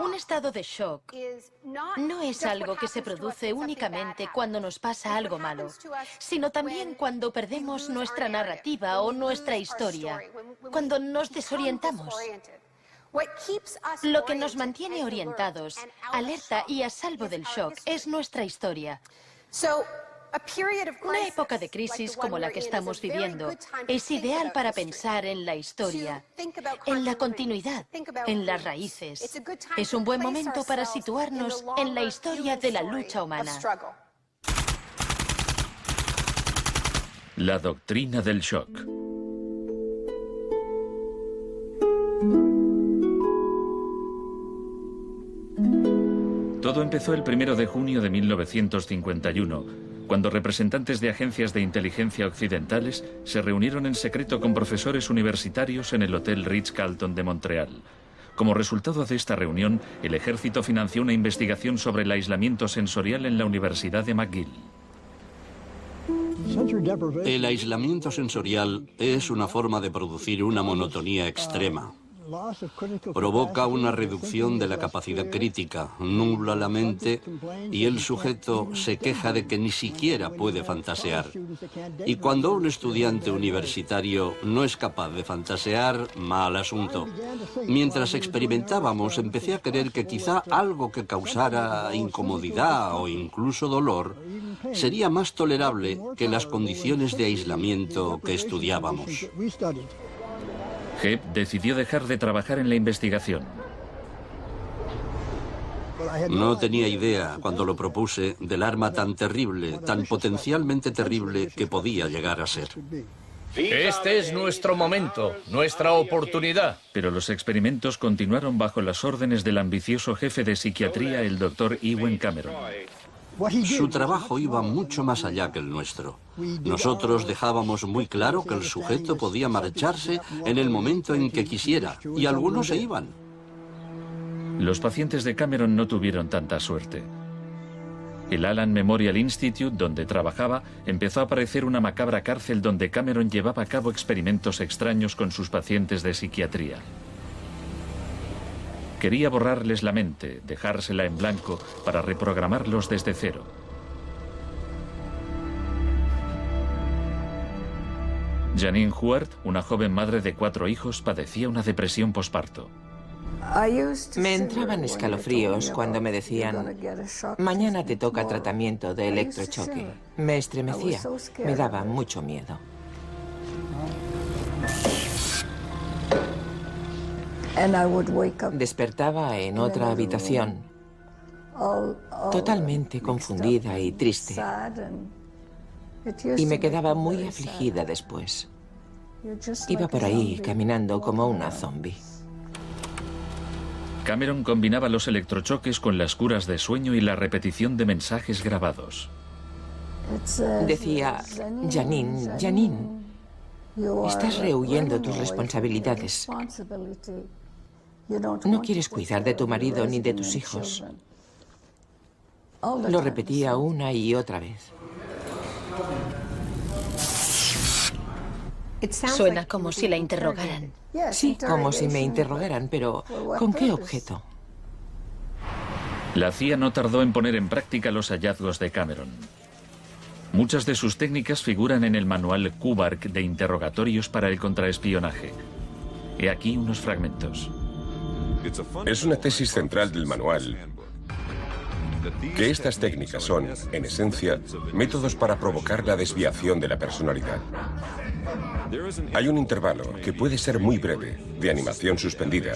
Un estado de shock no es algo que se produce únicamente cuando nos pasa algo malo, sino también cuando perdemos nuestra narrativa o nuestra historia, cuando nos desorientamos. Lo que nos mantiene orientados, alerta y a salvo del shock es nuestra historia. Una época de crisis como la que estamos viviendo es ideal para pensar en la historia, en la continuidad, en las raíces. Es un buen momento para situarnos en la historia de la lucha humana. La doctrina del shock. Todo empezó el 1 de junio de 1951, cuando representantes de agencias de inteligencia occidentales se reunieron en secreto con profesores universitarios en el Hotel Ritz-Carlton de Montreal. Como resultado de esta reunión, el ejército financió una investigación sobre el aislamiento sensorial en la Universidad de McGill. El aislamiento sensorial es una forma de producir una monotonía extrema. Provoca una reducción de la capacidad crítica, nubla la mente y el sujeto se queja de que ni siquiera puede fantasear. Y cuando un estudiante universitario no es capaz de fantasear, mal asunto. Mientras experimentábamos, empecé a creer que quizá algo que causara incomodidad o incluso dolor sería más tolerable que las condiciones de aislamiento que estudiábamos. Hebb decidió dejar de trabajar en la investigación. No tenía idea, cuando lo propuse, del arma tan terrible, tan potencialmente terrible que podía llegar a ser. Este es nuestro momento, nuestra oportunidad. Pero los experimentos continuaron bajo las órdenes del ambicioso jefe de psiquiatría, el Dr. Ewen Cameron. Su trabajo iba mucho más allá que el nuestro. Nosotros dejábamos muy claro que el sujeto podía marcharse en el momento en que quisiera, y algunos se iban. Los pacientes de Cameron no tuvieron tanta suerte. El Allen Memorial Institute, donde trabajaba, empezó a parecer una macabra cárcel donde Cameron llevaba a cabo experimentos extraños con sus pacientes de psiquiatría. Quería borrarles la mente, dejársela en blanco, para reprogramarlos desde cero. Janine Huart, una joven madre de 4 hijos, padecía una depresión posparto. Me entraban escalofríos cuando me decían: mañana te toca tratamiento de electrochoque. Me estremecía, me daba mucho miedo. Despertaba en otra habitación, totalmente confundida y triste. Y me quedaba muy afligida después. Iba por ahí caminando como una zombie. Cameron combinaba los electrochoques con las curas de sueño y la repetición de mensajes grabados. Decía: Janine, Janine, estás rehuyendo tus responsabilidades. No quieres cuidar de tu marido ni de tus hijos. Lo repetía una y otra vez. Suena como si la interrogaran. Sí, como si me interrogaran, pero ¿con qué objeto? La CIA no tardó en poner en práctica los hallazgos de Cameron. Muchas de sus técnicas figuran en el manual Kubark de interrogatorios para el contraespionaje. He aquí unos fragmentos. Es una tesis central del manual que estas técnicas son, en esencia, métodos para provocar la desviación de la personalidad. Hay un intervalo, que puede ser muy breve, de animación suspendida,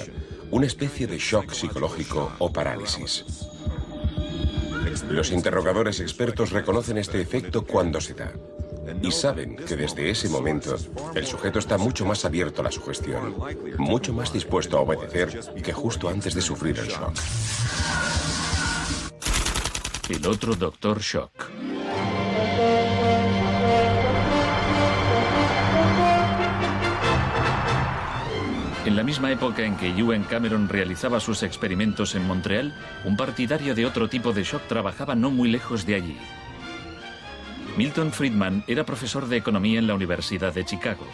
una especie de shock psicológico o parálisis. Los interrogadores expertos reconocen este efecto cuando se da y saben que desde ese momento el sujeto está mucho más abierto a la sugestión, mucho más dispuesto a obedecer que justo antes de sufrir el shock. El otro Dr. Shock. En la misma época en que Ewen Cameron realizaba sus experimentos en Montreal, un partidario de otro tipo de shock trabajaba no muy lejos de allí. Milton Friedman era profesor de economía en la Universidad de Chicago.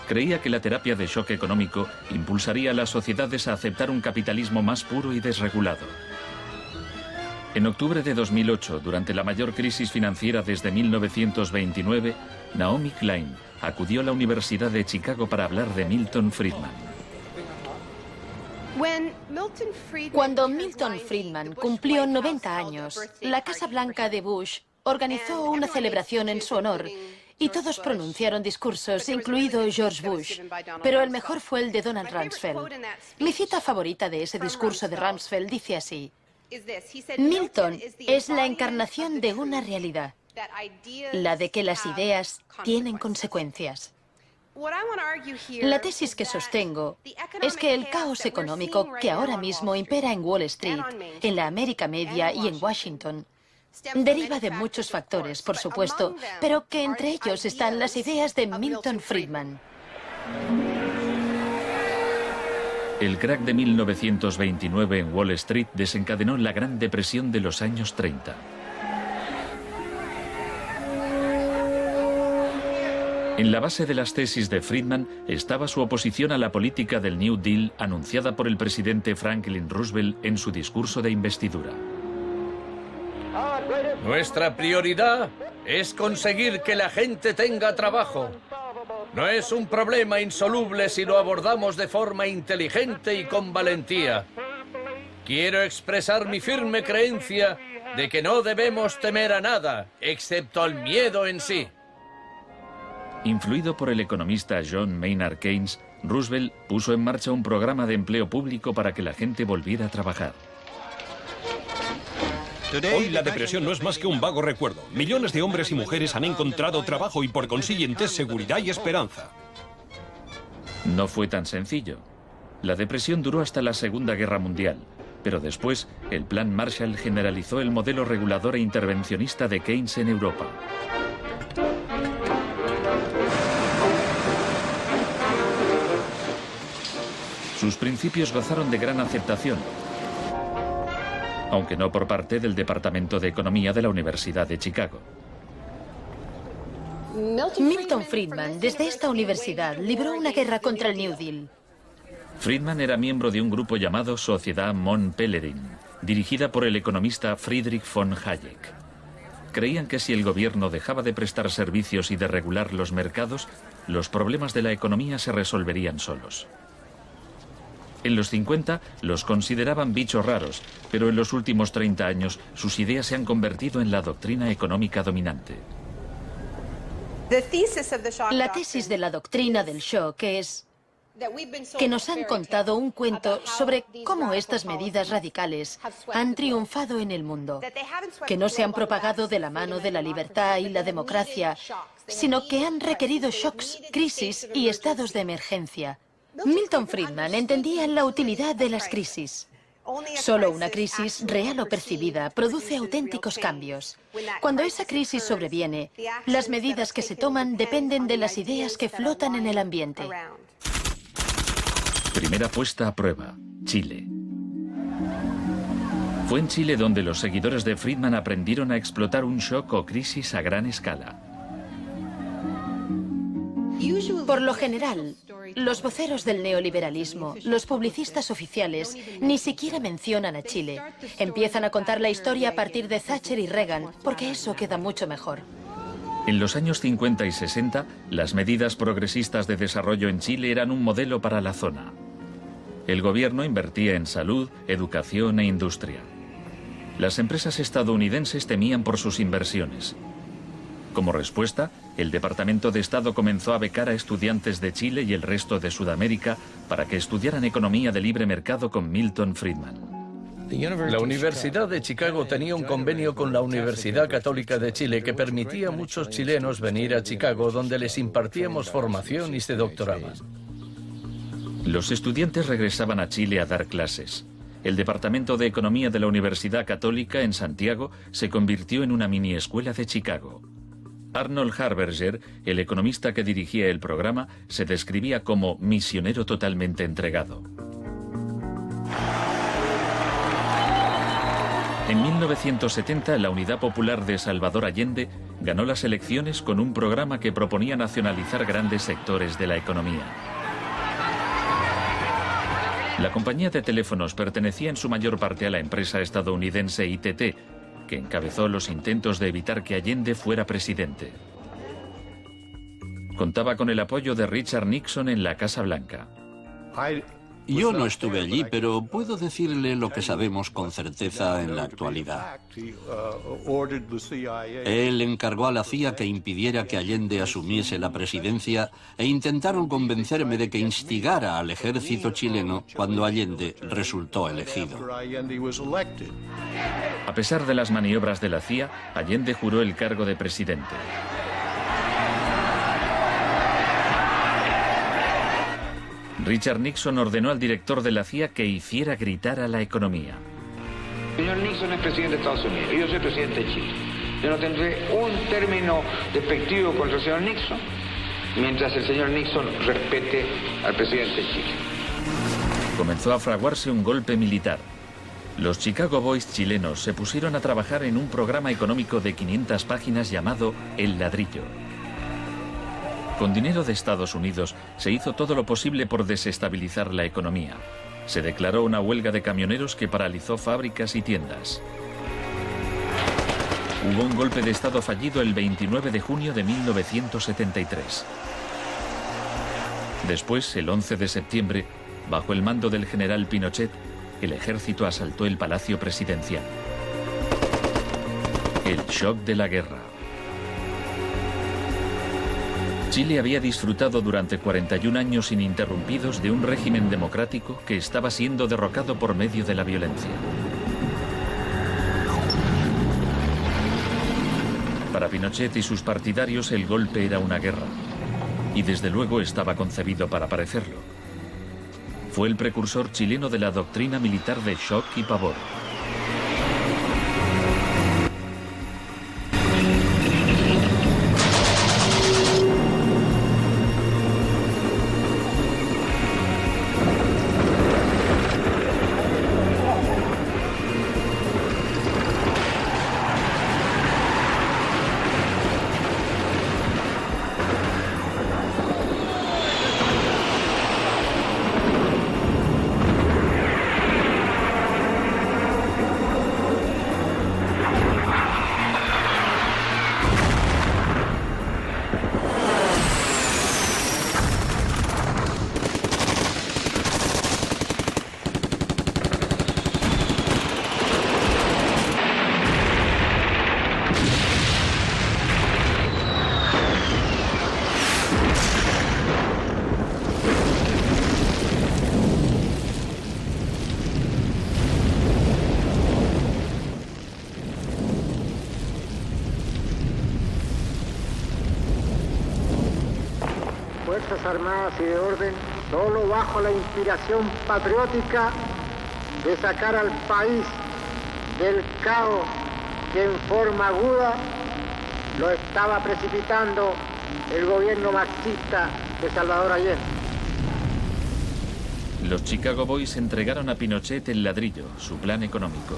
Creía que la terapia de shock económico impulsaría a las sociedades a aceptar un capitalismo más puro y desregulado. En octubre de 2008, durante la mayor crisis financiera desde 1929, Naomi Klein acudió a la Universidad de Chicago para hablar de Milton Friedman. Cuando Milton Friedman cumplió 90 años, la Casa Blanca de Bush organizó una celebración en su honor y todos pronunciaron discursos, incluido George Bush, pero el mejor fue el de Donald Rumsfeld. Mi cita favorita de ese discurso de Rumsfeld dice así: Milton es la encarnación de una realidad, la de que las ideas tienen consecuencias. La tesis que sostengo es que el caos económico que ahora mismo impera en Wall Street, en la América Media y en Washington, deriva de muchos factores, por supuesto, pero que entre ellos están las ideas de Milton Friedman. El crack de 1929 en Wall Street desencadenó la Gran Depresión de los años 30. En la base de las tesis de Friedman estaba su oposición a la política del New Deal anunciada por el presidente Franklin Roosevelt en su discurso de investidura. Nuestra prioridad es conseguir que la gente tenga trabajo. No es un problema insoluble si lo abordamos de forma inteligente y con valentía. Quiero expresar mi firme creencia de que no debemos temer a nada, excepto al miedo en sí. Influido por el economista John Maynard Keynes, Roosevelt puso en marcha un programa de empleo público para que la gente volviera a trabajar. Hoy la depresión no es más que un vago recuerdo. Millones de hombres y mujeres han encontrado trabajo y por consiguiente seguridad y esperanza. No fue tan sencillo. La depresión duró hasta la Segunda Guerra Mundial, pero después el Plan Marshall generalizó el modelo regulador e intervencionista de Keynes en Europa. Sus principios gozaron de gran aceptación, aunque no por parte del Departamento de Economía de la Universidad de Chicago. Milton Friedman, desde esta universidad, libró una guerra contra el New Deal. Friedman era miembro de un grupo llamado Sociedad Mont Pelerin, dirigida por el economista Friedrich von Hayek. Creían que si el gobierno dejaba de prestar servicios y de regular los mercados, los problemas de la economía se resolverían solos. En los 50 los consideraban bichos raros, pero en los últimos 30 años sus ideas se han convertido en la doctrina económica dominante. La tesis de la doctrina del shock es que nos han contado un cuento sobre cómo estas medidas radicales han triunfado en el mundo, que no se han propagado de la mano de la libertad y la democracia, sino que han requerido shocks, crisis y estados de emergencia. Milton Friedman entendía la utilidad de las crisis. Solo una crisis, real o percibida, produce auténticos cambios. Cuando esa crisis sobreviene, las medidas que se toman dependen de las ideas que flotan en el ambiente. Primera puesta a prueba, Chile. Fue en Chile donde los seguidores de Friedman aprendieron a explotar un shock o crisis a gran escala. Por lo general, los voceros del neoliberalismo, los publicistas oficiales, ni siquiera mencionan a Chile. Empiezan a contar la historia a partir de Thatcher y Reagan, porque eso queda mucho mejor. En los años 50 y 60, las medidas progresistas de desarrollo en Chile eran un modelo para la zona. El gobierno invertía en salud, educación e industria. Las empresas estadounidenses temían por sus inversiones. Como respuesta, el Departamento de Estado comenzó a becar a estudiantes de Chile y el resto de Sudamérica para que estudiaran economía de libre mercado con Milton Friedman. La Universidad de Chicago tenía un convenio con la Universidad Católica de Chile que permitía a muchos chilenos venir a Chicago, donde les impartíamos formación y se doctoraban. Los estudiantes regresaban a Chile a dar clases. El Departamento de Economía de la Universidad Católica en Santiago se convirtió en una mini escuela de Chicago. Arnold Harberger, el economista que dirigía el programa, se describía como misionero totalmente entregado. En 1970, la Unidad Popular de Salvador Allende ganó las elecciones con un programa que proponía nacionalizar grandes sectores de la economía. La compañía de teléfonos pertenecía en su mayor parte a la empresa estadounidense ITT, que encabezó los intentos de evitar que Allende fuera presidente. Contaba con el apoyo de Richard Nixon en la Casa Blanca. Yo no estuve allí, pero puedo decirle lo que sabemos con certeza en la actualidad. Él encargó a la CIA que impidiera que Allende asumiese la presidencia e intentaron convencerme de que instigara al ejército chileno cuando Allende resultó elegido. A pesar de las maniobras de la CIA, Allende juró el cargo de presidente. Richard Nixon ordenó al director de la CIA que hiciera gritar a la economía. El señor Nixon es presidente de Estados Unidos y yo soy presidente de Chile. Yo no tendré un término despectivo contra el señor Nixon mientras el señor Nixon respete al presidente de Chile. Comenzó a fraguarse un golpe militar. Los Chicago Boys chilenos se pusieron a trabajar en un programa económico de 500 páginas llamado El Ladrillo. Con dinero de Estados Unidos se hizo todo lo posible por desestabilizar la economía. Se declaró una huelga de camioneros que paralizó fábricas y tiendas. Hubo un golpe de Estado fallido el 29 de junio de 1973. Después, el 11 de septiembre, bajo el mando del general Pinochet, el ejército asaltó el Palacio Presidencial. El shock de la guerra. Chile había disfrutado durante 41 años ininterrumpidos de un régimen democrático que estaba siendo derrocado por medio de la violencia. Para Pinochet y sus partidarios el golpe era una guerra, y desde luego estaba concebido para parecerlo. Fue el precursor chileno de la doctrina militar de shock y pavor. Armadas y de orden, solo bajo la inspiración patriótica de sacar al país del caos que en forma aguda lo estaba precipitando el gobierno marxista de Salvador Allende. Los Chicago Boys entregaron a Pinochet el ladrillo, su plan económico.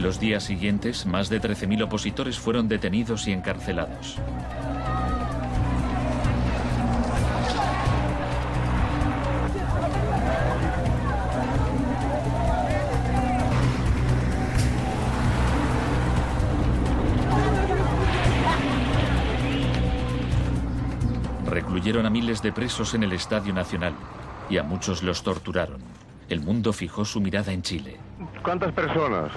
Los días siguientes, más de 13.000 opositores fueron detenidos y encarcelados. Recluyeron a miles de presos en el Estadio Nacional y a muchos los torturaron. El mundo fijó su mirada en Chile. ¿Cuántas personas?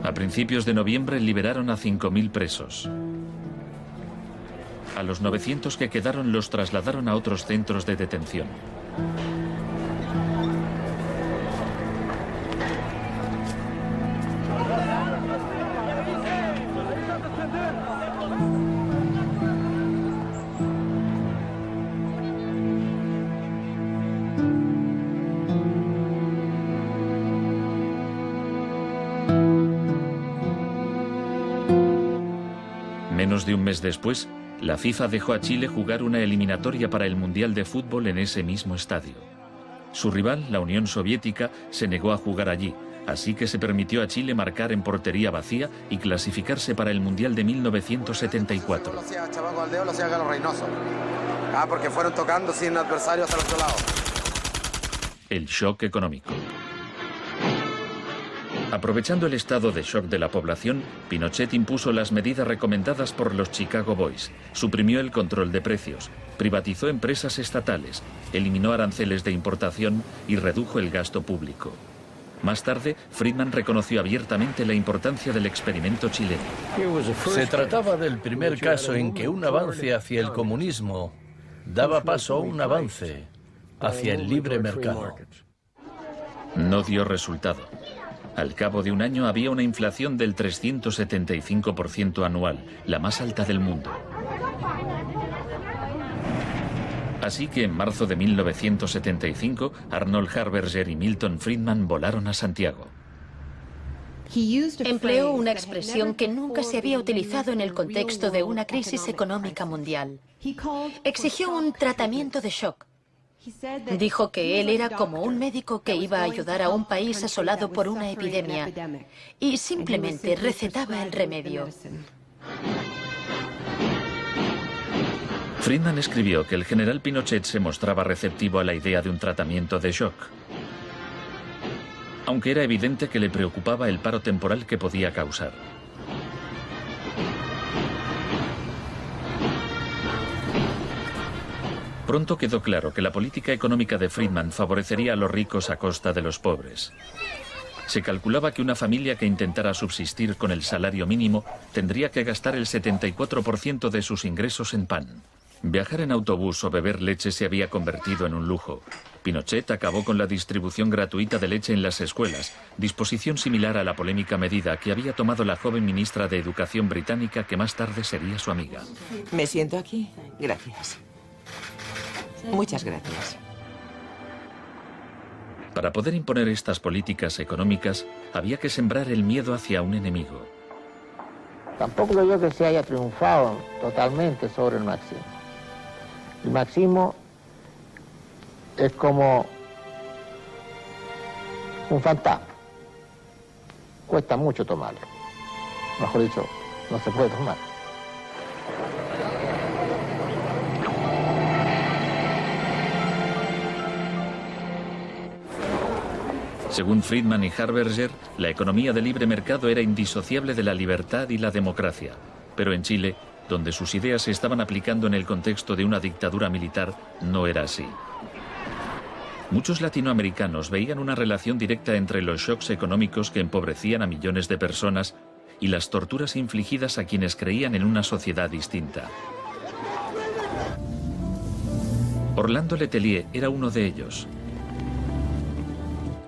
A principios de noviembre liberaron a 5.000 presos. A los 900 que quedaron los trasladaron a otros centros de detención. de un mes después, la FIFA dejó a Chile jugar una eliminatoria para el Mundial de Fútbol en ese mismo estadio. Su rival, la Unión Soviética, se negó a jugar allí, así que se permitió a Chile marcar en portería vacía y clasificarse para el Mundial de 1974. Porque fueron tocando sin adversario hasta el otro lado. El shock económico. Aprovechando el estado de shock de la población, Pinochet impuso las medidas recomendadas por los Chicago Boys, suprimió el control de precios, privatizó empresas estatales, eliminó aranceles de importación y redujo el gasto público. Más tarde, Friedman reconoció abiertamente la importancia del experimento chileno. Se trataba del primer caso en que un avance hacia el comunismo daba paso a un avance hacia el libre mercado. No dio resultado. Al cabo de un año había una inflación del 375% anual, la más alta del mundo. Así que en marzo de 1975, Arnold Harberger y Milton Friedman volaron a Santiago. Empleó una expresión que nunca se había utilizado en el contexto de una crisis económica mundial. Exigió un tratamiento de shock. Dijo que él era como un médico que iba a ayudar a un país asolado por una epidemia y simplemente recetaba el remedio. Friedman escribió que el general Pinochet se mostraba receptivo a la idea de un tratamiento de shock, aunque era evidente que le preocupaba el paro temporal que podía causar. Pronto quedó claro que la política económica de Friedman favorecería a los ricos a costa de los pobres. Se calculaba que una familia que intentara subsistir con el salario mínimo tendría que gastar el 74% de sus ingresos en pan. Viajar en autobús o beber leche se había convertido en un lujo. Pinochet acabó con la distribución gratuita de leche en las escuelas, disposición similar a la polémica medida que había tomado la joven ministra de Educación británica que más tarde sería su amiga. ¿Me siento aquí? Gracias. Muchas gracias. Para poder imponer estas políticas económicas, había que sembrar el miedo hacia un enemigo. Tampoco creo yo que se haya triunfado totalmente sobre el marxismo. El marxismo es como un fantasma. Cuesta mucho tomarlo. Mejor dicho, no se puede tomar. Según Friedman y Harberger, la economía de libre mercado era indisociable de la libertad y la democracia. Pero en Chile, donde sus ideas se estaban aplicando en el contexto de una dictadura militar, no era así. Muchos latinoamericanos veían una relación directa entre los shocks económicos que empobrecían a millones de personas y las torturas infligidas a quienes creían en una sociedad distinta. Orlando Letelier era uno de ellos.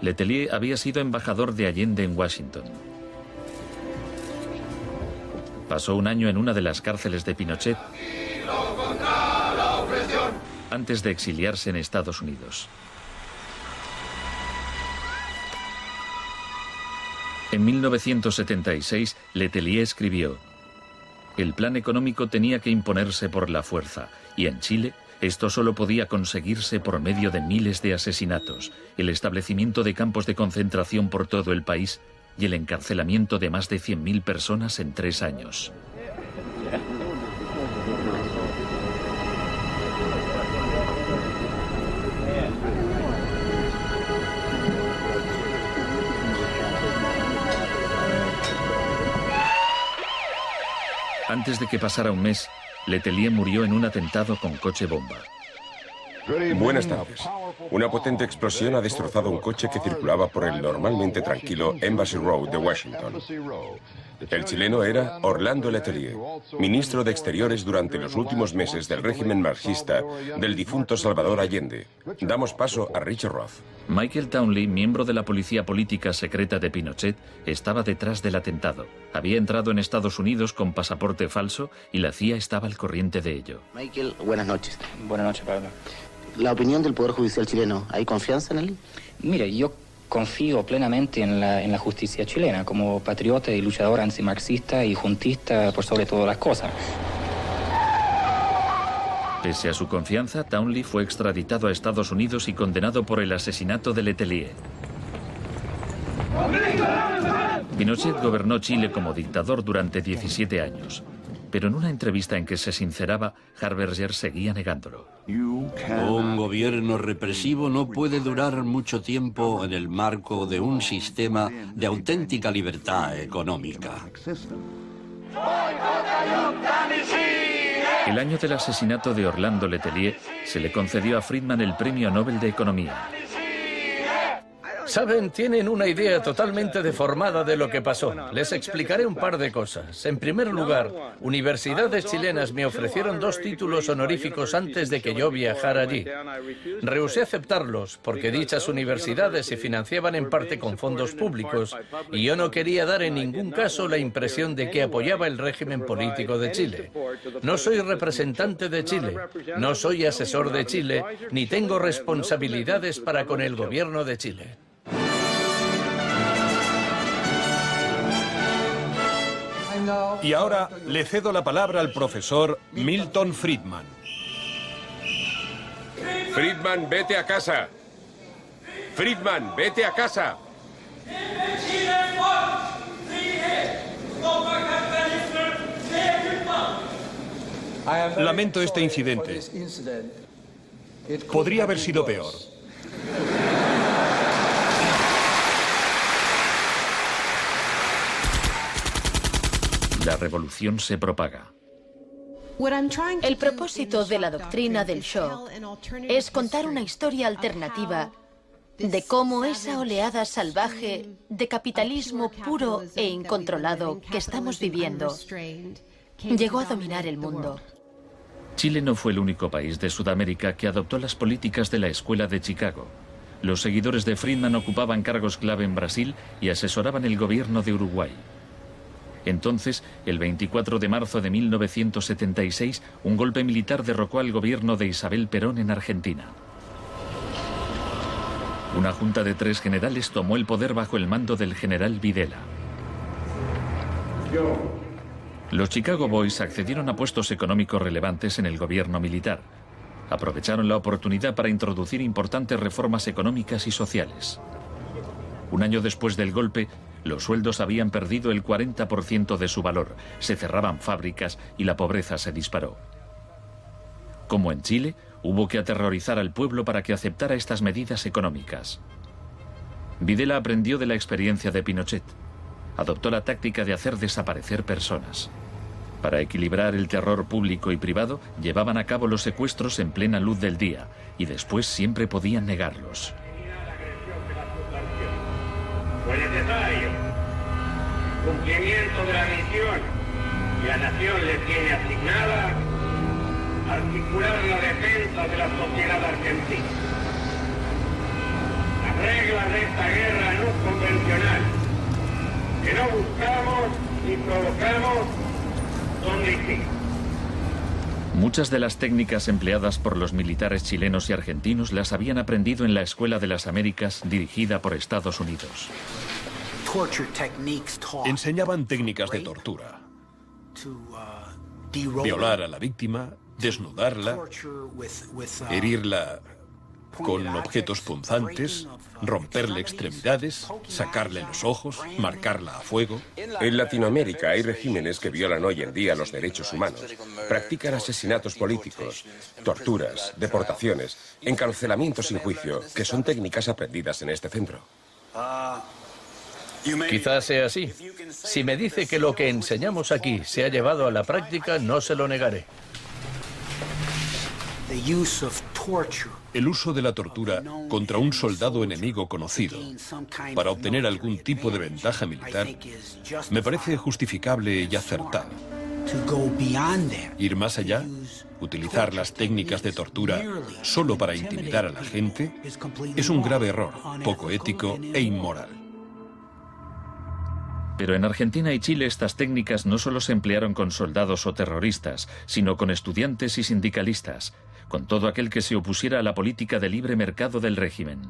Letelier había sido embajador de Allende en Washington. Pasó un año en una de las cárceles de Pinochet antes de exiliarse en Estados Unidos. En 1976, Letelier escribió: "El plan económico tenía que imponerse por la fuerza, y en Chile esto solo podía conseguirse por medio de miles de asesinatos, el establecimiento de campos de concentración por todo el país y el encarcelamiento de más de 100.000 personas en 3 años. Antes de que pasara un mes, Letelier murió en un atentado con coche bomba. Buenas tardes. Una potente explosión ha destrozado un coche que circulaba por el normalmente tranquilo Embassy Road de Washington. El chileno era Orlando Letelier, ministro de Exteriores durante los últimos meses del régimen marxista del difunto Salvador Allende. Damos paso a Richard Roth. Michael Townley, miembro de la policía política secreta de Pinochet, estaba detrás del atentado. Había entrado en Estados Unidos con pasaporte falso y la CIA estaba al corriente de ello. Michael, buenas noches. Buenas noches, Pablo. La opinión del Poder Judicial chileno, ¿hay confianza en él? Mire, yo confío plenamente en la justicia chilena, como patriota y luchador antimarxista y juntista por sobre todas las cosas. Pese a su confianza, Townley fue extraditado a Estados Unidos y condenado por el asesinato de Letelier. Pinochet gobernó Chile como dictador durante 17 años, pero en una entrevista en que se sinceraba, Harberger seguía negándolo. Un gobierno represivo no puede durar mucho tiempo en el marco de un sistema de auténtica libertad económica. El año del asesinato de Orlando Letelier se le concedió a Friedman el Premio Nobel de Economía. Saben, tienen una idea totalmente deformada de lo que pasó. Les explicaré un par de cosas. En primer lugar, universidades chilenas me ofrecieron 2 títulos honoríficos antes de que yo viajara allí. Rehusé aceptarlos porque dichas universidades se financiaban en parte con fondos públicos y yo no quería dar en ningún caso la impresión de que apoyaba el régimen político de Chile. No soy representante de Chile, no soy asesor de Chile, ni tengo responsabilidades para con el gobierno de Chile. Y ahora le cedo la palabra al profesor Milton Friedman. Friedman, vete a casa. Friedman, vete a casa. Lamento este incidente. Podría haber sido peor. La revolución se propaga. El propósito de la doctrina del shock es contar una historia alternativa de cómo esa oleada salvaje de capitalismo puro e incontrolado que estamos viviendo llegó a dominar el mundo. Chile no fue el único país de Sudamérica que adoptó las políticas de la Escuela de Chicago. Los seguidores de Friedman ocupaban cargos clave en Brasil y asesoraban el gobierno de Uruguay. Entonces, el 24 de marzo de 1976, un golpe militar derrocó al gobierno de Isabel Perón en Argentina. Una junta de 3 generales tomó el poder bajo el mando del general Videla. Los Chicago Boys accedieron a puestos económicos relevantes en el gobierno militar. Aprovecharon la oportunidad para introducir importantes reformas económicas y sociales. Un año después del golpe, los sueldos habían perdido el 40% de su valor, se cerraban fábricas y la pobreza se disparó. Como en Chile, hubo que aterrorizar al pueblo para que aceptara estas medidas económicas. Videla aprendió de la experiencia de Pinochet. Adoptó la táctica de hacer desaparecer personas. Para equilibrar el terror público y privado, llevaban a cabo los secuestros en plena luz del día y después siempre podían negarlos. Fue necesario cumplimiento de la misión que la nación le tiene asignada, articular la defensa de la sociedad argentina. Las reglas de esta guerra no convencional, que no buscamos ni provocamos, son distintas. Muchas de las técnicas empleadas por los militares chilenos y argentinos las habían aprendido en la Escuela de las Américas dirigida por Estados Unidos. Enseñaban técnicas de tortura. Violar a la víctima, desnudarla, herirla con objetos punzantes, romperle extremidades, sacarle los ojos, marcarla a fuego. En Latinoamérica hay regímenes que violan hoy en día los derechos humanos. Practican asesinatos políticos, torturas, deportaciones, encarcelamientos sin juicio, que son técnicas aprendidas en este centro. Quizás sea así. Si me dice que lo que enseñamos aquí se ha llevado a la práctica, no se lo negaré. El uso de la tortura contra un soldado enemigo conocido para obtener algún tipo de ventaja militar me parece justificable y acertado. Ir más allá, utilizar las técnicas de tortura solo para intimidar a la gente, es un grave error, poco ético e inmoral. Pero en Argentina y Chile estas técnicas no solo se emplearon con soldados o terroristas, sino con estudiantes y sindicalistas, con todo aquel que se opusiera a la política de libre mercado del régimen.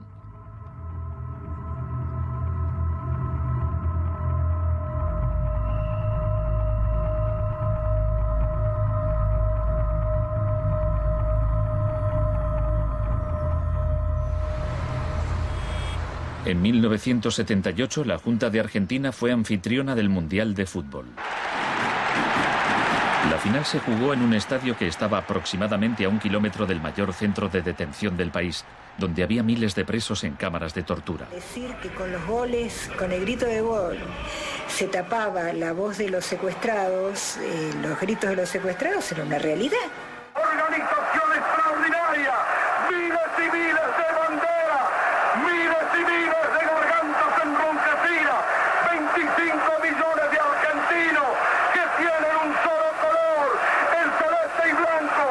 En 1978, la Junta de Argentina fue anfitriona del Mundial de Fútbol. La final se jugó en un estadio que estaba aproximadamente a 1 kilómetro del mayor centro de detención del país, donde había miles de presos en cámaras de tortura. Decir que con los goles, con el grito de gol, se tapaba la voz de los secuestrados, los gritos de los secuestrados era una realidad. Organización extraordinaria, miles y miles de banderas, miles y miles de gargantas enronquecidas, 25 millones de argentinos que tienen un solo color, el celeste y blanco.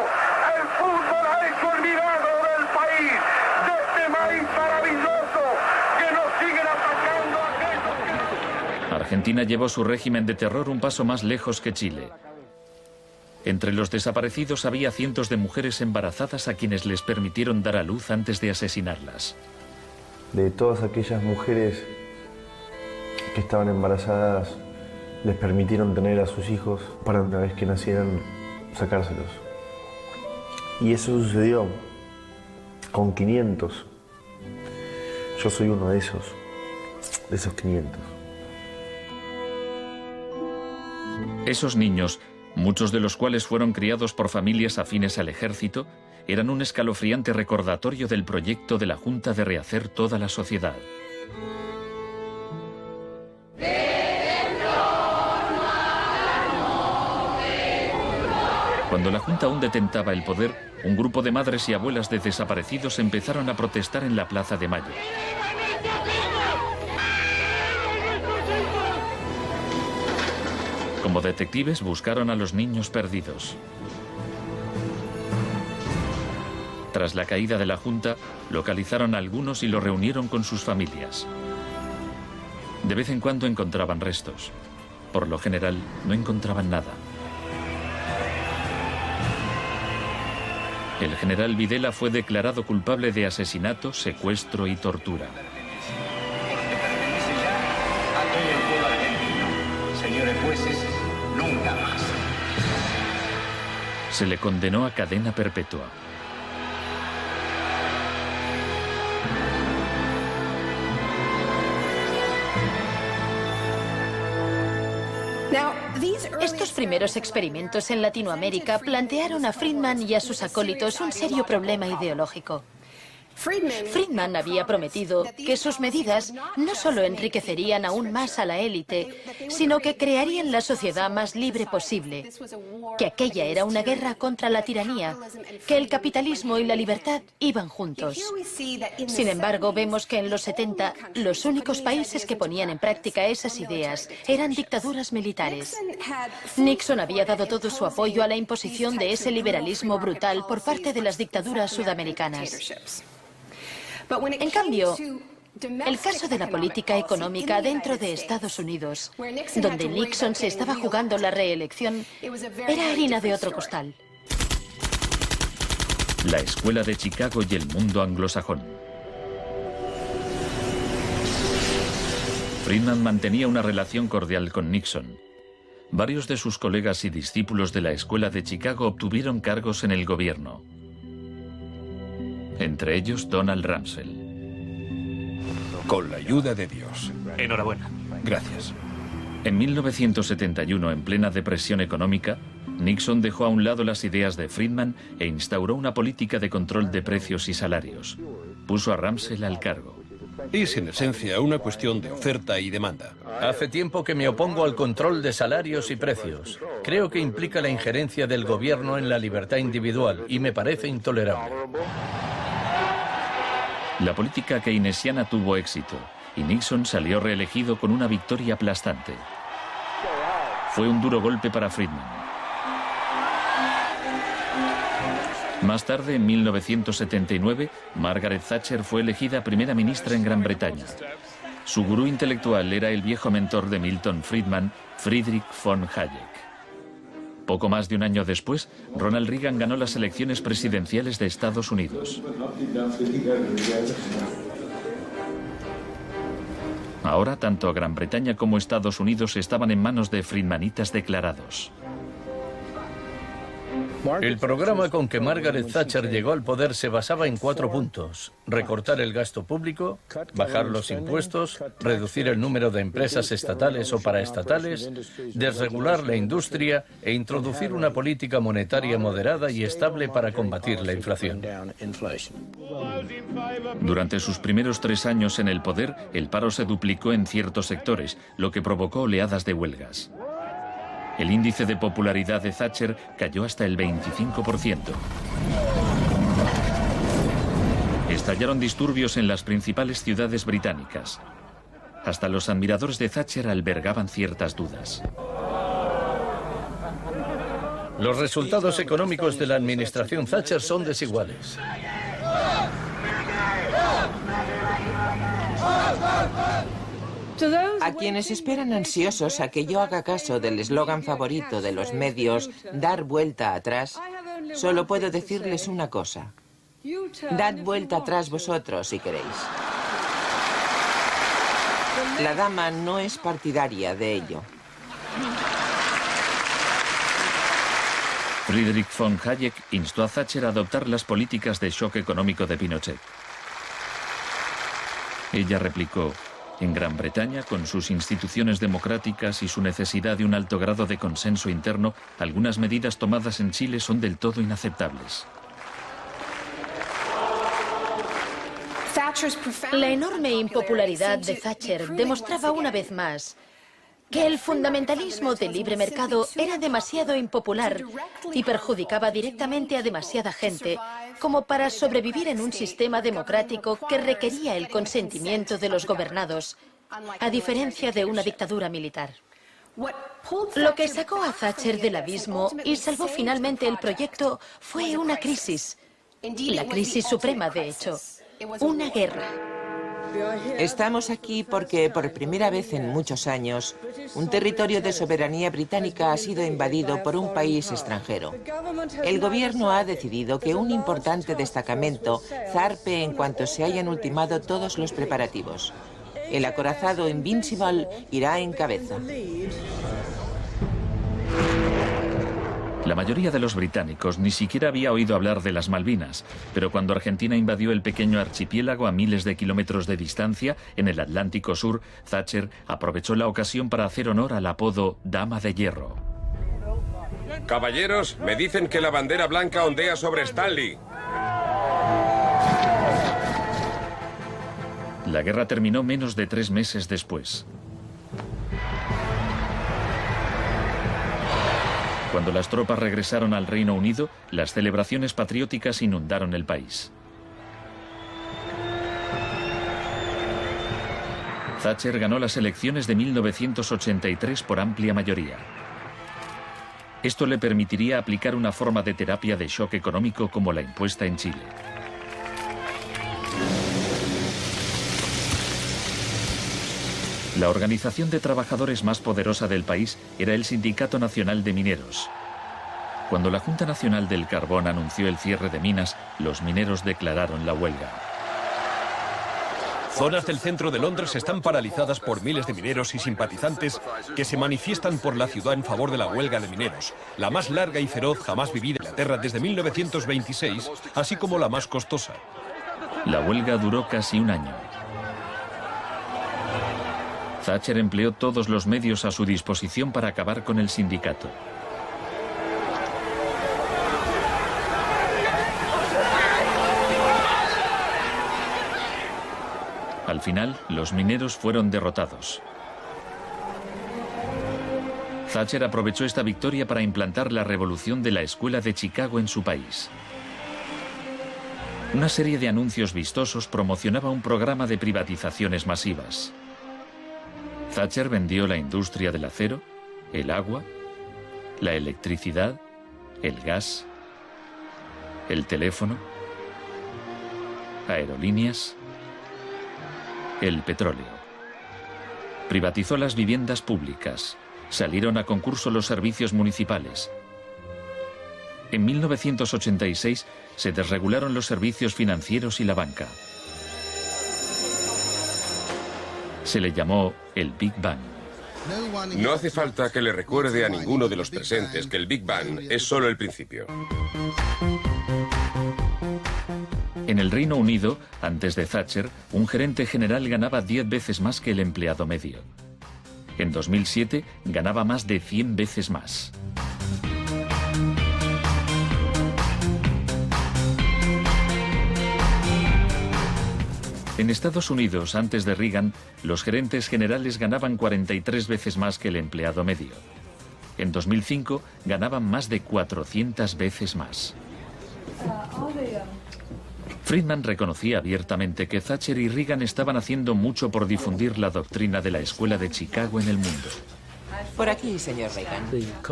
El fútbol ha hecho el milagro del país, de este maíz maravilloso que nos siguen atacando aquellos que... Argentina llevó su régimen de terror un paso más lejos que Chile. Entre los desaparecidos había cientos de mujeres embarazadas a quienes les permitieron dar a luz antes de asesinarlas. De todas aquellas mujeres que estaban embarazadas, les permitieron tener a sus hijos para una vez que nacieran, sacárselos. Y eso sucedió con 500. Yo soy uno de esos 500. Esos niños, muchos de los cuales fueron criados por familias afines al ejército, eran un escalofriante recordatorio del proyecto de la Junta de rehacer toda la sociedad. Cuando la Junta aún detentaba el poder, un grupo de madres y abuelas de desaparecidos empezaron a protestar en la Plaza de Mayo. Como detectives buscaron a los niños perdidos. Tras la caída de la Junta, localizaron a algunos y los reunieron con sus familias. De vez en cuando encontraban restos. Por lo general, no encontraban nada. El general Videla fue declarado culpable de asesinato, secuestro y tortura. Señores jueces, nunca más. Se le condenó a cadena perpetua. Estos primeros experimentos en Latinoamérica plantearon a Friedman y a sus acólitos un serio problema ideológico. Friedman había prometido que sus medidas no solo enriquecerían aún más a la élite, sino que crearían la sociedad más libre posible, que aquella era una guerra contra la tiranía, que el capitalismo y la libertad iban juntos. Sin embargo, vemos que en los 70 los únicos países que ponían en práctica esas ideas eran dictaduras militares. Nixon había dado todo su apoyo a la imposición de ese liberalismo brutal por parte de las dictaduras sudamericanas. En cambio, el caso de la política económica dentro de Estados Unidos, donde Nixon se estaba jugando la reelección, era harina de otro costal. La escuela de Chicago y el mundo anglosajón. Friedman mantenía una relación cordial con Nixon. Varios de sus colegas y discípulos de la escuela de Chicago obtuvieron cargos en el gobierno. Entre ellos Donald Rumsfeld. Con la ayuda de Dios. Enhorabuena. Gracias. En 1971, en plena depresión económica, Nixon dejó a un lado las ideas de Friedman e instauró una política de control de precios y salarios. Puso a Rumsfeld al cargo. Es en esencia una cuestión de oferta y demanda. Hace tiempo que me opongo al control de salarios y precios. Creo que implica la injerencia del gobierno en la libertad individual y me parece intolerable. La política keynesiana tuvo éxito y Nixon salió reelegido con una victoria aplastante. Fue un duro golpe para Friedman. Más tarde, en 1979, Margaret Thatcher fue elegida primera ministra en Gran Bretaña. Su gurú intelectual era el viejo mentor de Milton Friedman, Friedrich von Hayek. Poco más de un año después, Ronald Reagan ganó las elecciones presidenciales de Estados Unidos. Ahora, tanto Gran Bretaña como Estados Unidos estaban en manos de friedmanitas declarados. El programa con que Margaret Thatcher llegó al poder se basaba en 4 puntos: recortar el gasto público, bajar los impuestos, reducir el número de empresas estatales o paraestatales, desregular la industria e introducir una política monetaria moderada y estable para combatir la inflación. Durante sus primeros 3 años en el poder, el paro se duplicó en ciertos sectores, lo que provocó oleadas de huelgas. El índice de popularidad de Thatcher cayó hasta el 25%. Estallaron disturbios en las principales ciudades británicas. Hasta los admiradores de Thatcher albergaban ciertas dudas. Los resultados económicos de la administración Thatcher son desiguales. A quienes esperan ansiosos a que yo haga caso del eslogan favorito de los medios, dar vuelta atrás, solo puedo decirles una cosa: dad vuelta atrás vosotros si queréis. La dama no es partidaria de ello. Friedrich von Hayek instó a Thatcher a adoptar las políticas de shock económico de Pinochet. Ella replicó: en Gran Bretaña, con sus instituciones democráticas y su necesidad de un alto grado de consenso interno, algunas medidas tomadas en Chile son del todo inaceptables. La enorme impopularidad de Thatcher demostraba una vez más que el fundamentalismo del libre mercado era demasiado impopular y perjudicaba directamente a demasiada gente como para sobrevivir en un sistema democrático que requería el consentimiento de los gobernados, a diferencia de una dictadura militar. Lo que sacó a Thatcher del abismo y salvó finalmente el proyecto fue una crisis, la crisis suprema, de hecho, una guerra. Estamos aquí porque por primera vez en muchos años un territorio de soberanía británica ha sido invadido por un país extranjero. El gobierno ha decidido que un importante destacamento zarpe en cuanto se hayan ultimado todos los preparativos. El acorazado Invincible irá en cabeza. La mayoría de los británicos ni siquiera había oído hablar de las Malvinas, pero cuando Argentina invadió el pequeño archipiélago a miles de kilómetros de distancia, en el Atlántico Sur, Thatcher aprovechó la ocasión para hacer honor al apodo Dama de Hierro. Caballeros, me dicen que la bandera blanca ondea sobre Stanley. La guerra terminó menos de 3 meses después. Cuando las tropas regresaron al Reino Unido, las celebraciones patrióticas inundaron el país. Thatcher ganó las elecciones de 1983 por amplia mayoría. Esto le permitiría aplicar una forma de terapia de shock económico como la impuesta en Chile. La organización de trabajadores más poderosa del país era el Sindicato Nacional de Mineros. Cuando la Junta Nacional del Carbón anunció el cierre de minas, los mineros declararon la huelga. Zonas del centro de Londres están paralizadas por miles de mineros y simpatizantes que se manifiestan por la ciudad en favor de la huelga de mineros, la más larga y feroz jamás vivida en Inglaterra desde 1926, así como la más costosa. La huelga duró casi un año. Thatcher empleó todos los medios a su disposición para acabar con el sindicato. Al final, los mineros fueron derrotados. Thatcher aprovechó esta victoria para implantar la revolución de la Escuela de Chicago en su país. Una serie de anuncios vistosos promocionaba un programa de privatizaciones masivas. Thatcher vendió la industria del acero, el agua, la electricidad, el gas, el teléfono, aerolíneas, el petróleo. Privatizó las viviendas públicas, salieron a concurso los servicios municipales. En 1986 se desregularon los servicios financieros y la banca. Se le llamó el Big Bang. No hace falta que le recuerde a ninguno de los presentes que el Big Bang es solo el principio. En el Reino Unido, antes de Thatcher, un gerente general ganaba 10 veces más que el empleado medio. En 2007 ganaba más de 100 veces más. En Estados Unidos, antes de Reagan, los gerentes generales ganaban 43 veces más que el empleado medio. En 2005 ganaban más de 400 veces más. Friedman reconocía abiertamente que Thatcher y Reagan estaban haciendo mucho por difundir la doctrina de la Escuela de Chicago en el mundo. Por aquí, señor Reagan.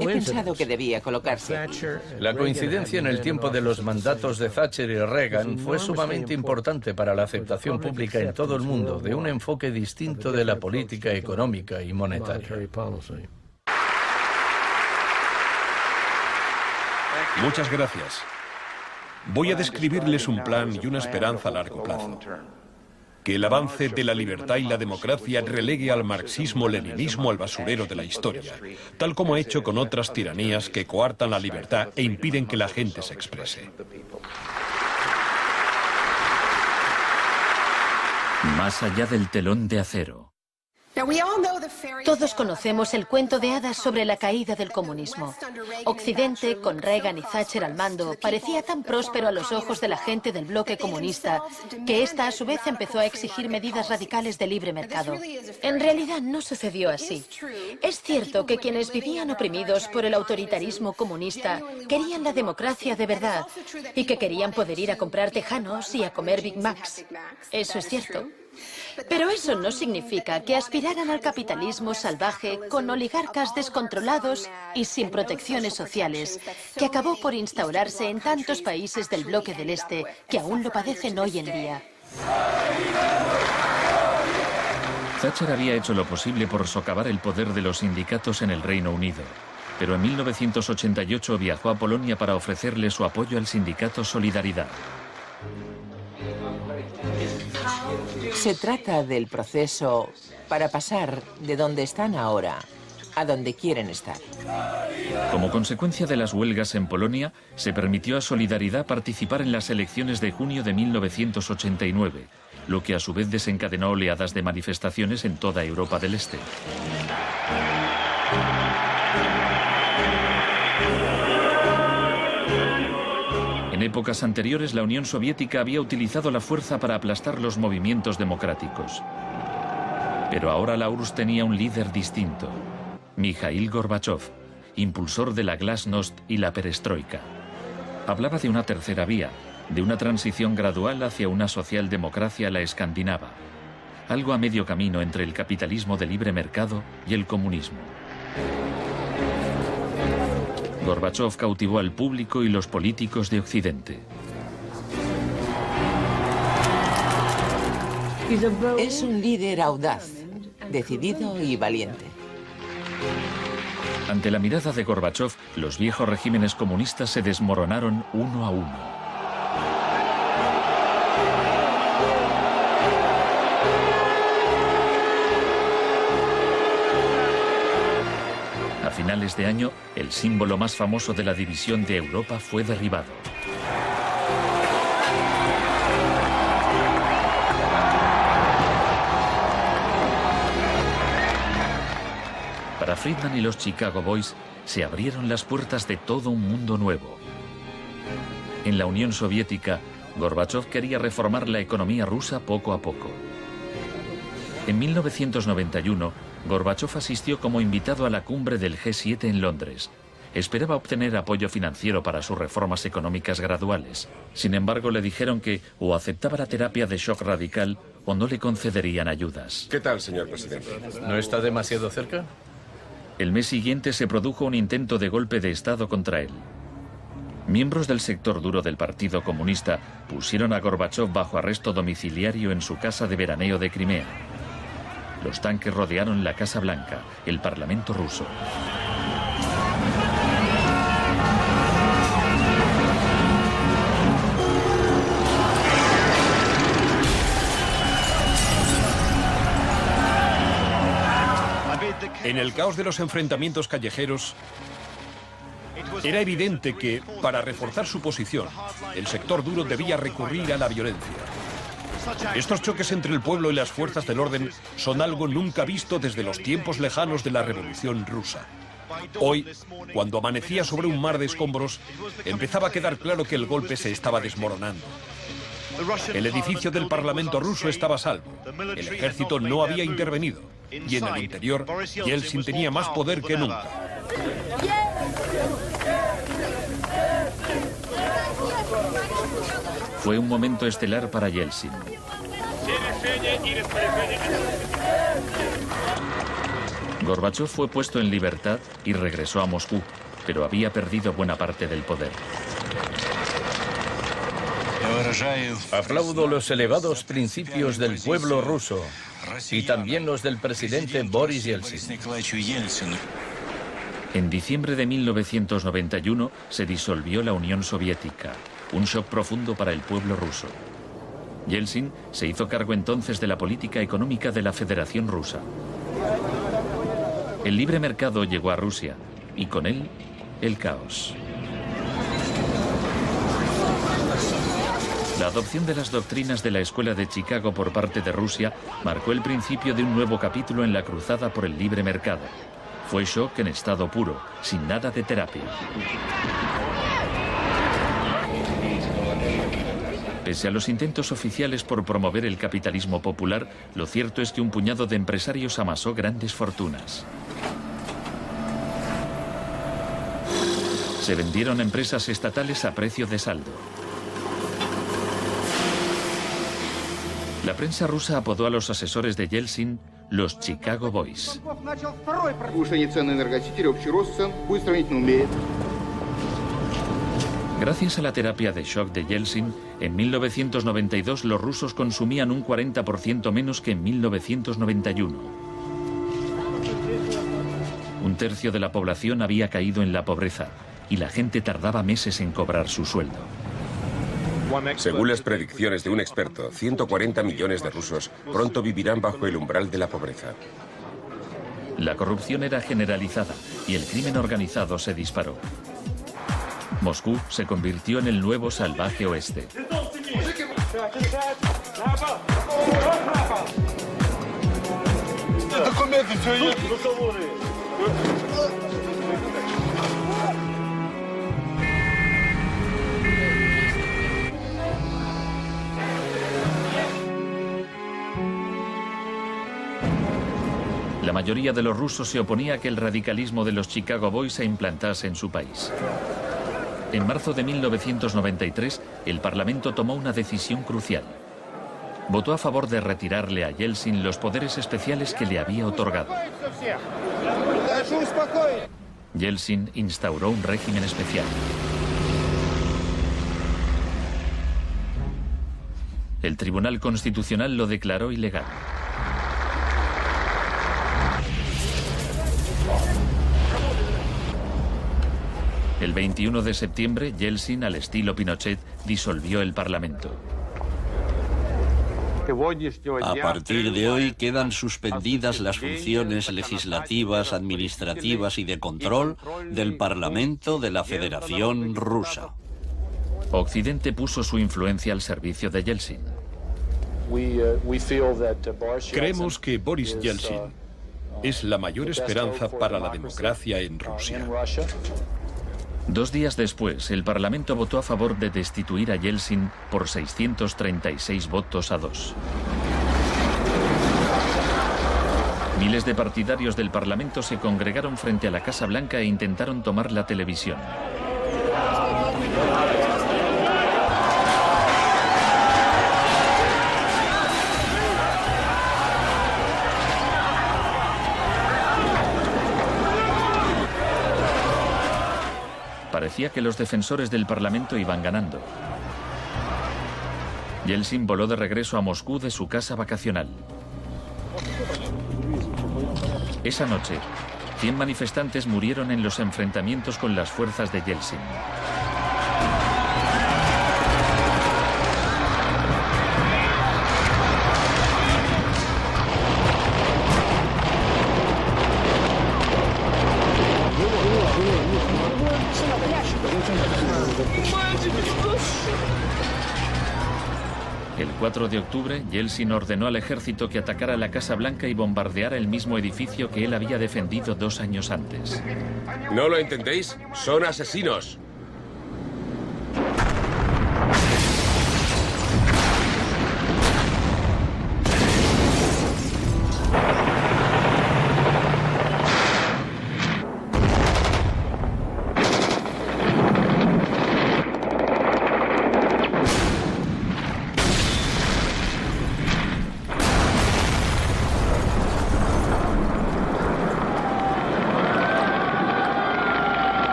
He pensado que debía colocarse aquí. La coincidencia en el tiempo de los mandatos de Thatcher y Reagan fue sumamente importante para la aceptación pública en todo el mundo de un enfoque distinto de la política económica y monetaria. Muchas gracias. Voy a describirles un plan y una esperanza a largo plazo. Que el avance de la libertad y la democracia relegue al marxismo-leninismo al basurero de la historia, tal como ha hecho con otras tiranías que coartan la libertad e impiden que la gente se exprese. Más allá del telón de acero. Todos conocemos el cuento de hadas sobre la caída del comunismo. Occidente, con Reagan y Thatcher al mando, parecía tan próspero a los ojos de la gente del bloque comunista que ésta a su vez empezó a exigir medidas radicales de libre mercado. En realidad no sucedió así. Es cierto que quienes vivían oprimidos por el autoritarismo comunista querían la democracia de verdad y que querían poder ir a comprar tejanos y a comer Big Macs. Eso es cierto. Pero eso no significa que aspiraran al capitalismo salvaje con oligarcas descontrolados y sin protecciones sociales, que acabó por instaurarse en tantos países del bloque del Este que aún lo padecen hoy en día. Thatcher había hecho lo posible por socavar el poder de los sindicatos en el Reino Unido, pero en 1988 viajó a Polonia para ofrecerle su apoyo al sindicato Solidaridad. Se trata del proceso para pasar de donde están ahora a donde quieren estar. Como consecuencia de las huelgas en Polonia, se permitió a Solidaridad participar en las elecciones de junio de 1989, lo que a su vez desencadenó oleadas de manifestaciones en toda Europa del Este. En épocas anteriores, la Unión Soviética había utilizado la fuerza para aplastar los movimientos democráticos. Pero ahora la URSS tenía un líder distinto, Mikhail Gorbachov, impulsor de la Glasnost y la Perestroika. Hablaba de una tercera vía, de una transición gradual hacia una socialdemocracia a la escandinava, algo a medio camino entre el capitalismo de libre mercado y el comunismo. Gorbachov cautivó al público y los políticos de Occidente. Es un líder audaz, decidido y valiente. Ante la mirada de Gorbachov, los viejos regímenes comunistas se desmoronaron uno a uno. A finales de año, el símbolo más famoso de la división de Europa fue derribado. Para Friedman y los Chicago Boys, se abrieron las puertas de todo un mundo nuevo. En la Unión Soviética, Gorbachov quería reformar la economía rusa poco a poco. En 1991, Gorbachov asistió como invitado a la cumbre del G7 en Londres. Esperaba obtener apoyo financiero para sus reformas económicas graduales. Sin embargo, le dijeron que o aceptaba la terapia de shock radical o no le concederían ayudas. ¿Qué tal, señor presidente? ¿No está demasiado cerca? El mes siguiente se produjo un intento de golpe de Estado contra él. Miembros del sector duro del Partido Comunista pusieron a Gorbachov bajo arresto domiciliario en su casa de veraneo de Crimea. Los tanques rodearon la Casa Blanca, el Parlamento ruso. En el caos de los enfrentamientos callejeros, era evidente que, para reforzar su posición, el sector duro debía recurrir a la violencia. Estos choques entre el pueblo y las fuerzas del orden son algo nunca visto desde los tiempos lejanos de la Revolución Rusa. Hoy, cuando amanecía sobre un mar de escombros, empezaba a quedar claro que el golpe se estaba desmoronando. El edificio del Parlamento ruso estaba a salvo. El ejército no había intervenido. Y en el interior, Yeltsin tenía más poder que nunca. Fue un momento estelar para Yeltsin. Gorbachov fue puesto en libertad y regresó a Moscú, pero había perdido buena parte del poder. Aplaudo los elevados principios del pueblo ruso y también los del presidente Boris Yeltsin. En diciembre de 1991 se disolvió la Unión Soviética, un shock profundo para el pueblo ruso. Yeltsin se hizo cargo entonces de la política económica de la Federación Rusa. El libre mercado llegó a Rusia y con él el caos. La adopción de las doctrinas de la Escuela de Chicago por parte de Rusia marcó el principio de un nuevo capítulo en la cruzada por el libre mercado. Fue shock en estado puro, sin nada de terapia. Pese a los intentos oficiales por promover el capitalismo popular, lo cierto es que un puñado de empresarios amasó grandes fortunas. Se vendieron empresas estatales a precio de saldo. La prensa rusa apodó a los asesores de Yeltsin los Chicago Boys. Gracias a la terapia de shock de Yeltsin, en 1992 los rusos consumían un 40% menos que en 1991. Un tercio de la población había caído en la pobreza y la gente tardaba meses en cobrar su sueldo. Según las predicciones de un experto, 140 millones de rusos pronto vivirán bajo el umbral de la pobreza. La corrupción era generalizada y el crimen organizado se disparó. Moscú se convirtió en el nuevo salvaje oeste. La mayoría de los rusos se oponía a que el radicalismo de los Chicago Boys se implantase en su país. En marzo de 1993, el Parlamento tomó una decisión crucial. Votó a favor de retirarle a Yeltsin los poderes especiales que le había otorgado. Yeltsin instauró un régimen especial. El Tribunal Constitucional lo declaró ilegal. El 21 de septiembre, Yeltsin, al estilo Pinochet, disolvió el Parlamento. A partir de hoy quedan suspendidas las funciones legislativas, administrativas y de control del Parlamento de la Federación Rusa. Occidente puso su influencia al servicio de Yeltsin. Creemos que Boris Yeltsin es la mayor esperanza para la democracia en Rusia. 2 días después, el Parlamento votó a favor de destituir a Yeltsin por 636 votos a 2. Miles de partidarios del Parlamento se congregaron frente a la Casa Blanca e intentaron tomar la televisión. Parecía que los defensores del Parlamento iban ganando. Yeltsin voló de regreso a Moscú de su casa vacacional. Esa noche, 100 manifestantes murieron en los enfrentamientos con las fuerzas de Yeltsin. El 4 de octubre, Yeltsin ordenó al ejército que atacara la Casa Blanca y bombardeara el mismo edificio que él había defendido 2 años antes. ¿No lo entendéis? ¡Son asesinos!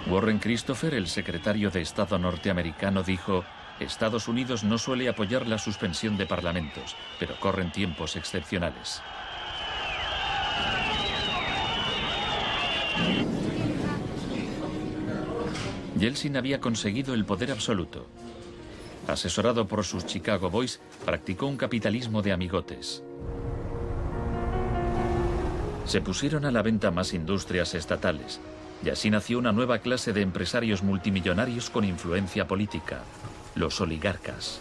Warren Christopher, el secretario de Estado norteamericano, dijo: Estados Unidos no suele apoyar la suspensión de parlamentos, pero corren tiempos excepcionales. Yeltsin había conseguido el poder absoluto. Asesorado por sus Chicago Boys, practicó un capitalismo de amigotes. Se pusieron a la venta más industrias estatales, y así nació una nueva clase de empresarios multimillonarios con influencia política, los oligarcas.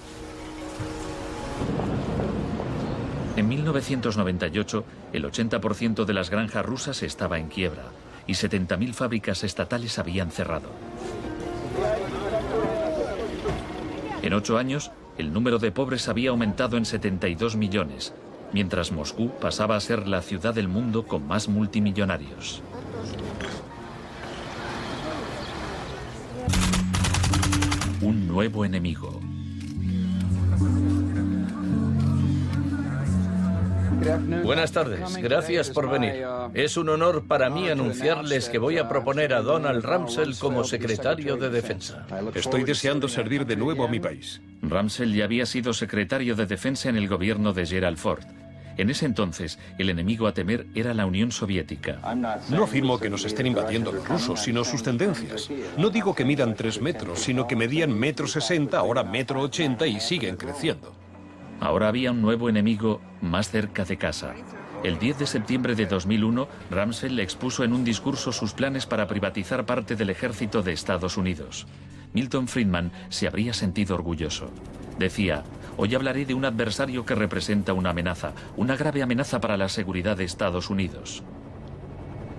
En 1998, el 80% de las granjas rusas estaba en quiebra y 70.000 fábricas estatales habían cerrado. En 8 años, el número de pobres había aumentado en 72 millones, mientras Moscú pasaba a ser la ciudad del mundo con más multimillonarios. Un nuevo enemigo. Buenas tardes, gracias por venir. Es un honor para mí anunciarles que voy a proponer a Donald Rumsfeld como secretario de Defensa. Estoy deseando servir de nuevo a mi país. Rumsfeld ya había sido secretario de Defensa en el gobierno de Gerald Ford. En ese entonces, el enemigo a temer era la Unión Soviética. No afirmo que nos estén invadiendo los rusos, sino sus tendencias. No digo que midan 3 metros, sino que medían 1,60 m, ahora 1,80 m y siguen creciendo. Ahora había un nuevo enemigo más cerca de casa. El 10 de septiembre de 2001, Rumsfeld expuso en un discurso sus planes para privatizar parte del ejército de Estados Unidos. Milton Friedman se habría sentido orgulloso. Decía: hoy hablaré de un adversario que representa una amenaza, una grave amenaza para la seguridad de Estados Unidos.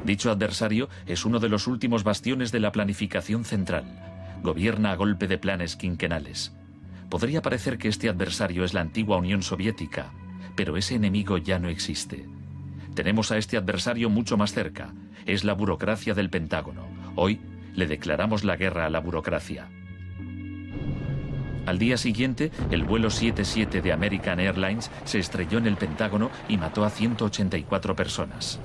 Dicho adversario es uno de los últimos bastiones de la planificación central. Gobierna a golpe de planes quinquenales. Podría parecer que este adversario es la antigua Unión Soviética, pero ese enemigo ya no existe. Tenemos a este adversario mucho más cerca. Es la burocracia del Pentágono. Hoy le declaramos la guerra a la burocracia. Al día siguiente, el vuelo 77 de American Airlines se estrelló en el Pentágono y mató a 184 personas.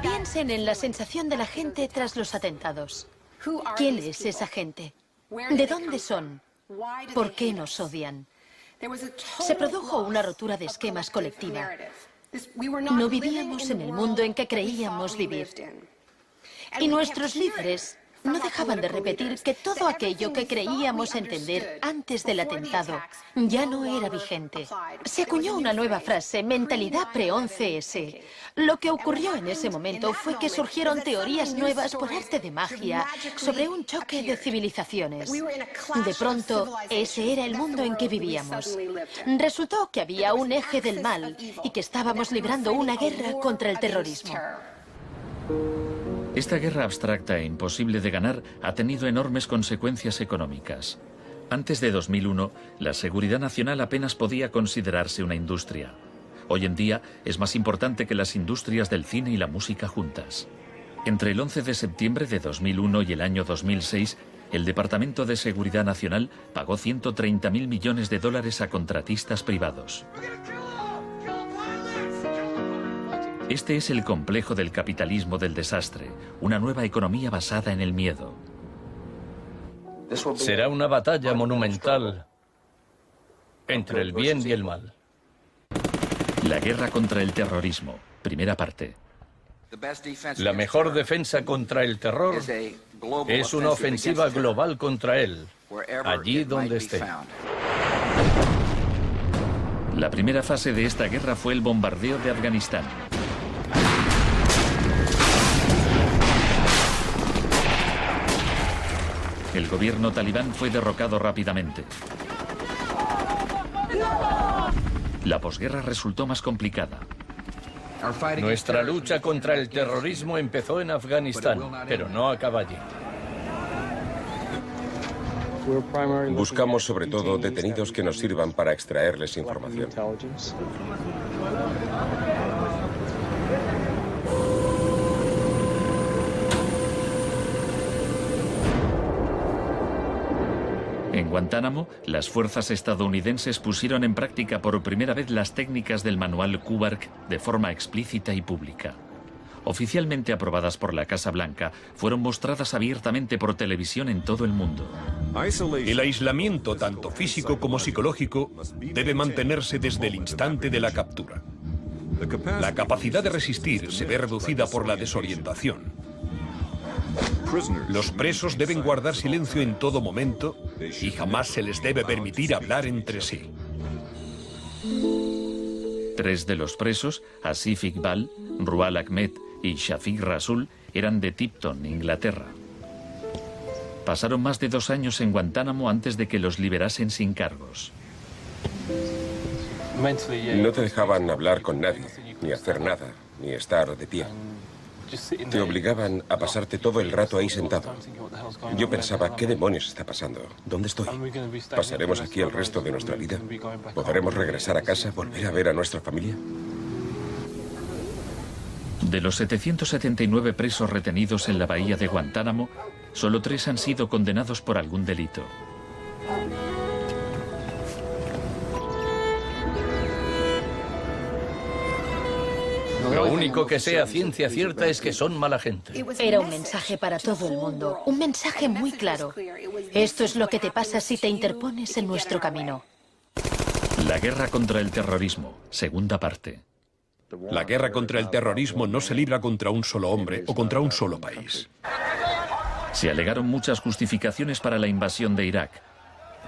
Piensen en la sensación de la gente tras los atentados. ¿Quién es esa gente? ¿De dónde son? ¿Por qué nos odian? Se produjo una rotura de esquemas colectiva. No vivíamos en el mundo en que creíamos vivir. Y nuestros líderes no dejaban de repetir que todo aquello que creíamos entender antes del atentado ya no era vigente. Se acuñó una nueva frase, mentalidad pre-11S. Lo que ocurrió en ese momento fue que surgieron teorías nuevas por arte de magia sobre un choque de civilizaciones. De pronto, ese era el mundo en que vivíamos. Resultó que había un eje del mal y que estábamos librando una guerra contra el terrorismo. Esta guerra abstracta e imposible de ganar ha tenido enormes consecuencias económicas. Antes de 2001, la seguridad nacional apenas podía considerarse una industria. Hoy en día es más importante que las industrias del cine y la música juntas. Entre el 11 de septiembre de 2001 y el año 2006, el Departamento de Seguridad Nacional pagó $130.000 millones a contratistas privados. Este es el complejo del capitalismo del desastre, una nueva economía basada en el miedo. Será una batalla monumental entre el bien y el mal. La guerra contra el terrorismo, primera parte. La mejor defensa contra el terror es una ofensiva global contra él, allí donde esté. La primera fase de esta guerra fue el bombardeo de Afganistán. El gobierno talibán fue derrocado rápidamente. La posguerra resultó más complicada. Nuestra lucha contra el terrorismo empezó en Afganistán, pero no acaba allí. Buscamos sobre todo detenidos que nos sirvan para extraerles información. En Guantánamo, las fuerzas estadounidenses pusieron en práctica por primera vez las técnicas del manual Kubark de forma explícita y pública. Oficialmente aprobadas por la Casa Blanca, fueron mostradas abiertamente por televisión en todo el mundo. El aislamiento, tanto físico como psicológico, debe mantenerse desde el instante de la captura. La capacidad de resistir se ve reducida por la desorientación. Los presos deben guardar silencio en todo momento y jamás se les debe permitir hablar entre sí. 3 de los presos, Asif Iqbal, Rual Ahmed y Shafiq Rasul, eran de Tipton, Inglaterra. Pasaron más de 2 años en Guantánamo antes de que los liberasen sin cargos. No te dejaban hablar con nadie, ni hacer nada, ni estar de pie. Te obligaban a pasarte todo el rato ahí sentado. Yo pensaba, ¿qué demonios está pasando? ¿Dónde estoy? ¿Pasaremos aquí el resto de nuestra vida? ¿Podremos regresar a casa, volver a ver a nuestra familia? De los 779 presos retenidos en la bahía de Guantánamo, solo 3 han sido condenados por algún delito. Lo único que sé a ciencia cierta es que son mala gente. Era un mensaje para todo el mundo, un mensaje muy claro. Esto es lo que te pasa si te interpones en nuestro camino. La guerra contra el terrorismo, segunda parte. La guerra contra el terrorismo no se libra contra un solo hombre o contra un solo país. Se alegaron muchas justificaciones para la invasión de Irak.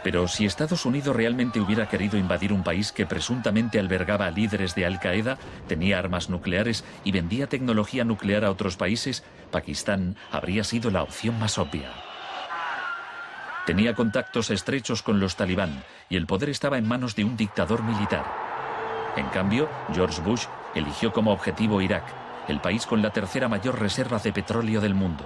Pero si Estados Unidos realmente hubiera querido invadir un país que presuntamente albergaba a líderes de Al-Qaeda, tenía armas nucleares y vendía tecnología nuclear a otros países, Pakistán habría sido la opción más obvia. Tenía contactos estrechos con los talibán y el poder estaba en manos de un dictador militar. En cambio, George Bush eligió como objetivo Irak, el país con la tercera mayor reserva de petróleo del mundo.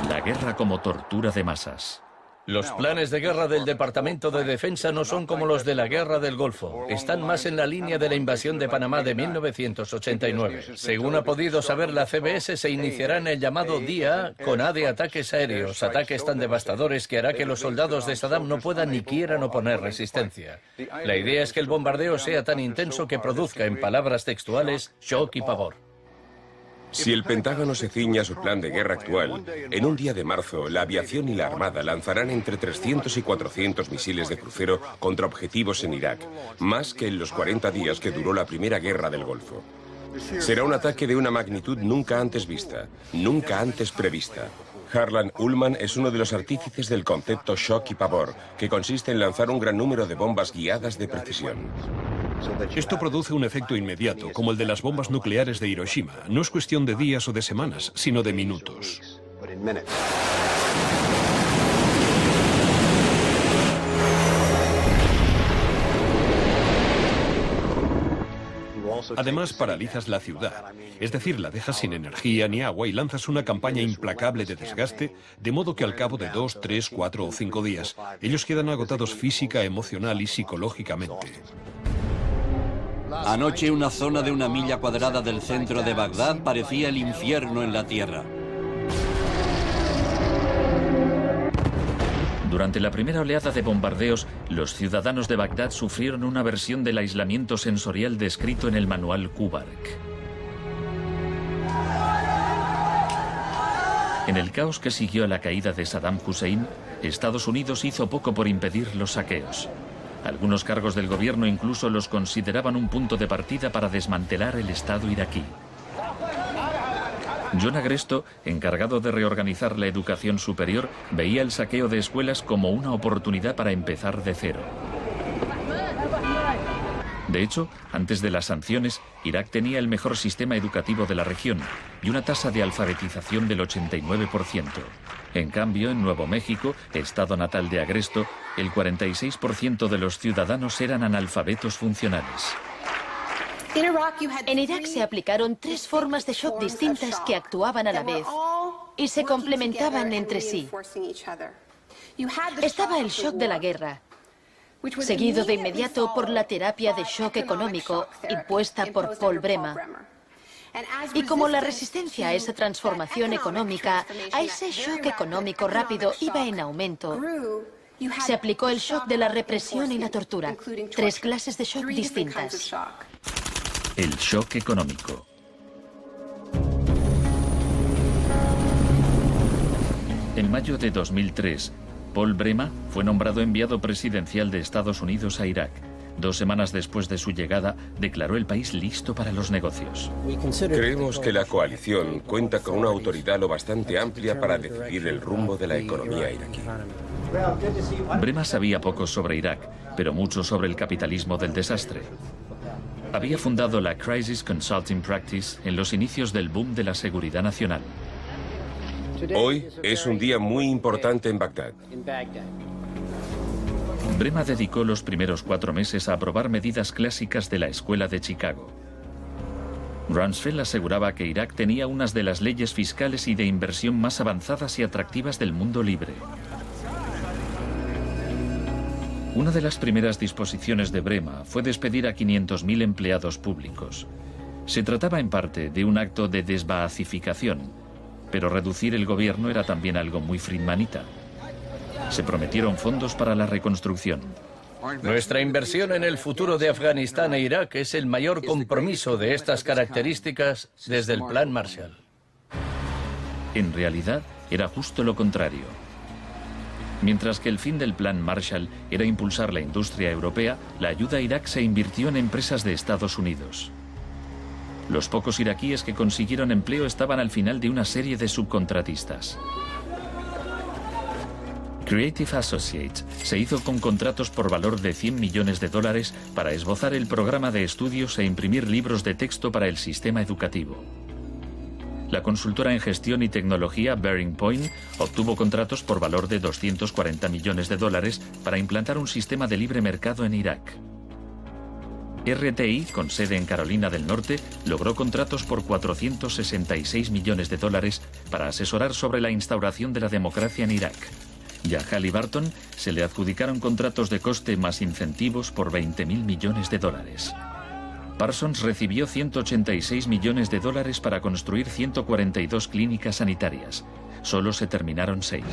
La guerra como tortura de masas. Los planes de guerra del Departamento de Defensa no son como los de la Guerra del Golfo. Están más en la línea de la invasión de Panamá de 1989. Según ha podido saber la CBS, se iniciará en el llamado Día A con A de ataques aéreos, ataques tan devastadores que hará que los soldados de Saddam no puedan ni quieran oponer resistencia. La idea es que el bombardeo sea tan intenso que produzca, en palabras textuales, shock y pavor. Si el Pentágono se ciña a su plan de guerra actual, en un día de marzo, la aviación y la armada lanzarán entre 300 y 400 misiles de crucero contra objetivos en Irak, más que en los 40 días que duró la primera guerra del Golfo. Será un ataque de una magnitud nunca antes vista, nunca antes prevista. Harlan Ullman es uno de los artífices del concepto shock y pavor, que consiste en lanzar un gran número de bombas guiadas de precisión. Esto produce un efecto inmediato, como el de las bombas nucleares de Hiroshima. No es cuestión de días o de semanas, sino de minutos. Además, paralizas la ciudad, es decir, la dejas sin energía ni agua y lanzas una campaña implacable de desgaste, de modo que al cabo de 2, 3, 4 o 5 días, ellos quedan agotados física, emocional y psicológicamente. Anoche una zona de 1 milla cuadrada del centro de Bagdad parecía el infierno en la tierra. Durante la primera oleada de bombardeos, los ciudadanos de Bagdad sufrieron una versión del aislamiento sensorial descrito en el manual Kubark. En el caos que siguió a la caída de Saddam Hussein, Estados Unidos hizo poco por impedir los saqueos. Algunos cargos del gobierno incluso los consideraban un punto de partida para desmantelar el Estado iraquí. John Agresto, encargado de reorganizar la educación superior, veía el saqueo de escuelas como una oportunidad para empezar de cero. De hecho, antes de las sanciones, Irak tenía el mejor sistema educativo de la región y una tasa de alfabetización del 89%. En cambio, en Nuevo México, estado natal de Agresto, el 46% de los ciudadanos eran analfabetos funcionales. En Irak se aplicaron 3 formas de shock distintas que actuaban a la vez y se complementaban entre sí. Estaba el shock de la guerra, seguido de inmediato por la terapia de shock económico impuesta por Paul Bremer. Y como la resistencia a esa transformación económica, a ese shock económico rápido iba en aumento, se aplicó el shock de la represión y la tortura. 3 clases de shock distintas. El shock económico. En mayo de 2003, Paul Bremer fue nombrado enviado presidencial de Estados Unidos a Irak. 2 semanas después de su llegada, declaró el país listo para los negocios. Creemos que la coalición cuenta con una autoridad lo bastante amplia para decidir el rumbo de la economía iraquí. Bremer sabía poco sobre Irak, pero mucho sobre el capitalismo del desastre. Había fundado la Crisis Consulting Practice en los inicios del boom de la seguridad nacional. Hoy es un día muy importante en Bagdad. Bremer dedicó los primeros 4 meses a aprobar medidas clásicas de la Escuela de Chicago. Rumsfeld aseguraba que Irak tenía unas de las leyes fiscales y de inversión más avanzadas y atractivas del mundo libre. Una de las primeras disposiciones de Bremer fue despedir a 500.000 empleados públicos. Se trataba en parte de un acto de desbaacificación, pero reducir el gobierno era también algo muy friedmanita. Se prometieron fondos para la reconstrucción. Nuestra inversión en el futuro de Afganistán e Irak es el mayor compromiso de estas características desde el Plan Marshall. En realidad, era justo lo contrario. Mientras que el fin del Plan Marshall era impulsar la industria europea, la ayuda a Irak se invirtió en empresas de Estados Unidos. Los pocos iraquíes que consiguieron empleo estaban al final de una serie de subcontratistas. Creative Associates se hizo con contratos por valor de $100 millones para esbozar el programa de estudios e imprimir libros de texto para el sistema educativo. La consultora en gestión y tecnología Bearing Point obtuvo contratos por valor de $240 millones para implantar un sistema de libre mercado en Irak. RTI, con sede en Carolina del Norte, logró contratos por $466 millones para asesorar sobre la instauración de la democracia en Irak. Y a Halliburton se le adjudicaron contratos de coste más incentivos por $20.000 millones. Parsons recibió $186 millones para construir 142 clínicas sanitarias. Solo se terminaron 6.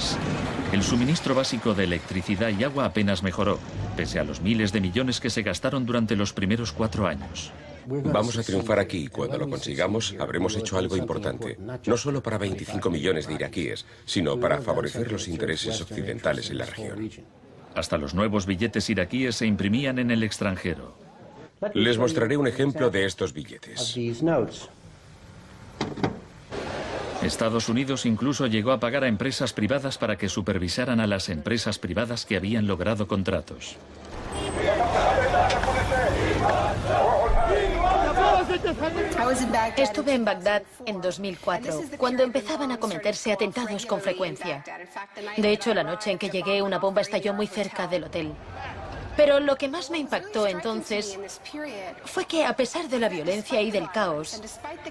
El suministro básico de electricidad y agua apenas mejoró, pese a los miles de millones que se gastaron durante los primeros 4 años. Vamos a triunfar aquí y cuando lo consigamos habremos hecho algo importante, no solo para 25 millones de iraquíes, sino para favorecer los intereses occidentales en la región. Hasta los nuevos billetes iraquíes se imprimían en el extranjero. Les mostraré un ejemplo de estos billetes. Estados Unidos incluso llegó a pagar a empresas privadas para que supervisaran a las empresas privadas que habían logrado contratos. Estuve en Bagdad en 2004, cuando empezaban a cometerse atentados con frecuencia. De hecho, la noche en que llegué, una bomba estalló muy cerca del hotel. Pero lo que más me impactó entonces fue que, a pesar de la violencia y del caos,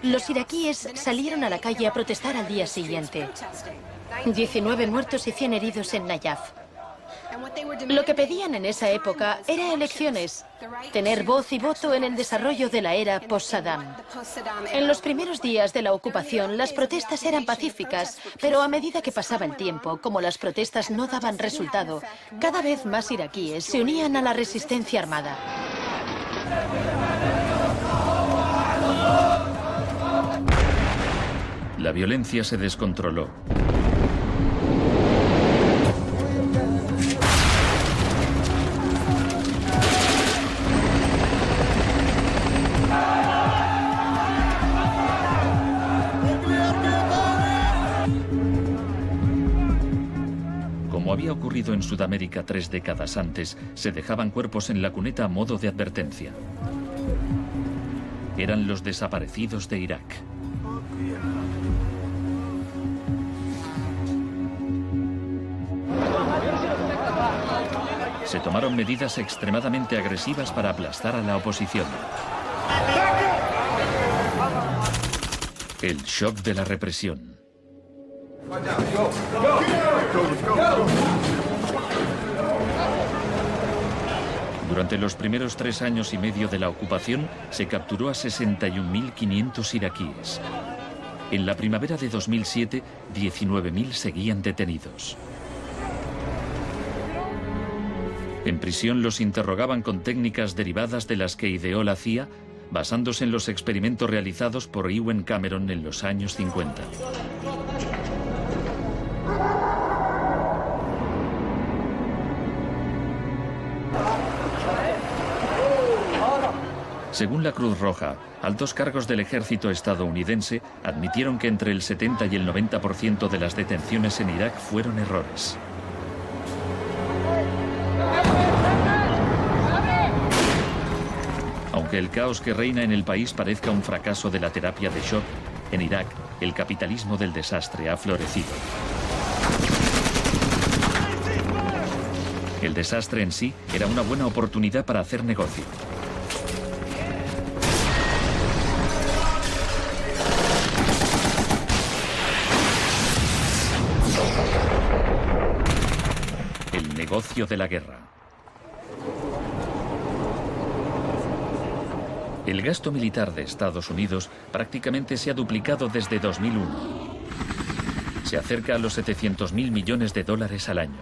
los iraquíes salieron a la calle a protestar al día siguiente. 19 muertos y 100 heridos en Nayaf. Lo que pedían en esa época era elecciones, tener voz y voto en el desarrollo de la era post-Saddam. En los primeros días de la ocupación, las protestas eran pacíficas, pero a medida que pasaba el tiempo, como las protestas no daban resultado, cada vez más iraquíes se unían a la resistencia armada. La violencia se descontroló. Como había ocurrido en Sudamérica 3 décadas antes, se dejaban cuerpos en la cuneta a modo de advertencia. Eran los desaparecidos de Irak. Se tomaron medidas extremadamente agresivas para aplastar a la oposición. El shock de la represión. Durante los primeros 3 años y medio de la ocupación, se capturó a 61.500 iraquíes. En la primavera de 2007, 19.000 seguían detenidos. En prisión los interrogaban con técnicas derivadas de las que ideó la CIA, basándose en los experimentos realizados por Ewen Cameron en los años 50. Según la Cruz Roja, altos cargos del ejército estadounidense admitieron que entre el 70 y el 90% de las detenciones en Irak fueron errores. Aunque el caos que reina en el país parezca un fracaso de la terapia de shock, en Irak el capitalismo del desastre ha florecido. El desastre en sí era una buena oportunidad para hacer negocio. El negocio de la guerra. El gasto militar de Estados Unidos prácticamente se ha duplicado desde 2001. Se acerca a los 700.000 millones de dólares al año.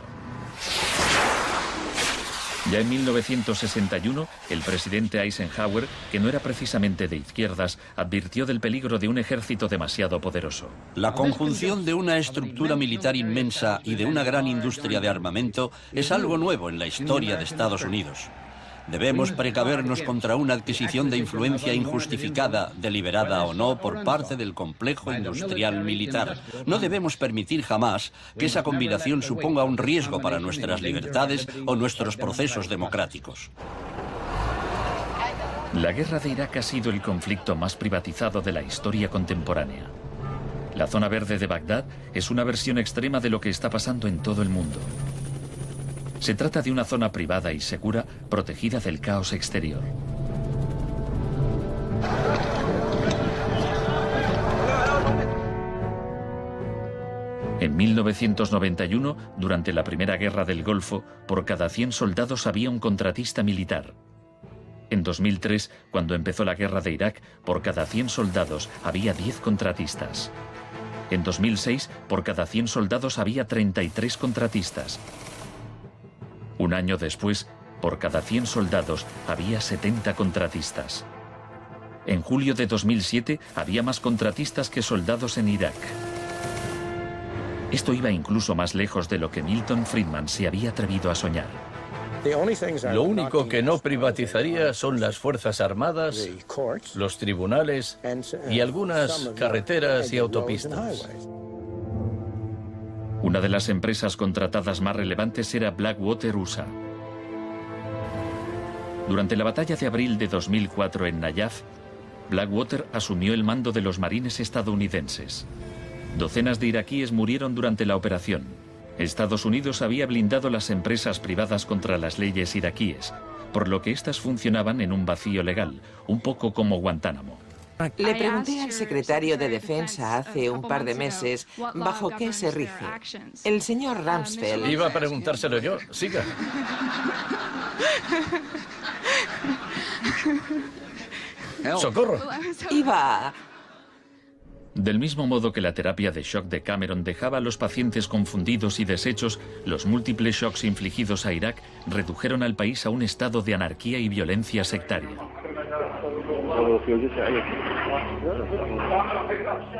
Ya en 1961, el presidente Eisenhower, que no era precisamente de izquierdas, advirtió del peligro de un ejército demasiado poderoso. La conjunción de una estructura militar inmensa y de una gran industria de armamento es algo nuevo en la historia de Estados Unidos. Debemos precavernos contra una adquisición de influencia injustificada, deliberada o no, por parte del complejo industrial militar. No debemos permitir jamás que esa combinación suponga un riesgo para nuestras libertades o nuestros procesos democráticos. La guerra de Irak ha sido el conflicto más privatizado de la historia contemporánea. La zona verde de Bagdad es una versión extrema de lo que está pasando en todo el mundo. Se trata de una zona privada y segura, protegida del caos exterior. En 1991, durante la Primera Guerra del Golfo, por cada 100 soldados había un contratista militar. En 2003, cuando empezó la guerra de Irak, por cada 100 soldados había 10 contratistas. En 2006, por cada 100 soldados había 33 contratistas. Un año después, por cada 100 soldados había 70 contratistas. En julio de 2007 había más contratistas que soldados en Irak. Esto iba incluso más lejos de lo que Milton Friedman se había atrevido a soñar. Lo único que no privatizaría son las Fuerzas Armadas, los tribunales y algunas carreteras y autopistas. Una de las empresas contratadas más relevantes era Blackwater USA. Durante la batalla de abril de 2004 en Nayaf, Blackwater asumió el mando de los marines estadounidenses. Docenas de iraquíes murieron durante la operación. Estados Unidos había blindado las empresas privadas contra las leyes iraquíes, por lo que éstas funcionaban en un vacío legal, un poco como Guantánamo. Le pregunté al secretario de Defensa hace un par de meses bajo qué se rige. El señor Rumsfeld... Iba a preguntárselo yo. Siga. ¡Socorro! Iba... Del mismo modo que la terapia de shock de Cameron dejaba a los pacientes confundidos y deshechos, los múltiples shocks infligidos a Irak redujeron al país a un estado de anarquía y violencia sectaria.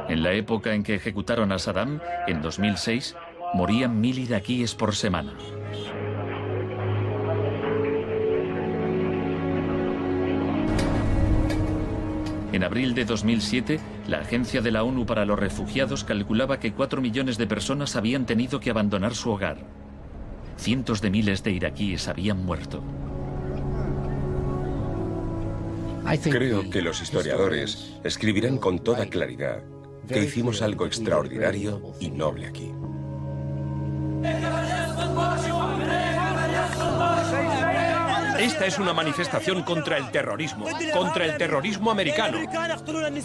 En la época en que ejecutaron a Saddam, en 2006, morían 1000 iraquíes por semana. En abril de 2007, la Agencia de la ONU para los Refugiados calculaba que 4 millones de personas habían tenido que abandonar su hogar. Cientos de miles de iraquíes habían muerto. Creo que los historiadores escribirán con toda claridad que hicimos algo extraordinario y noble aquí. Esta es una manifestación contra el terrorismo americano.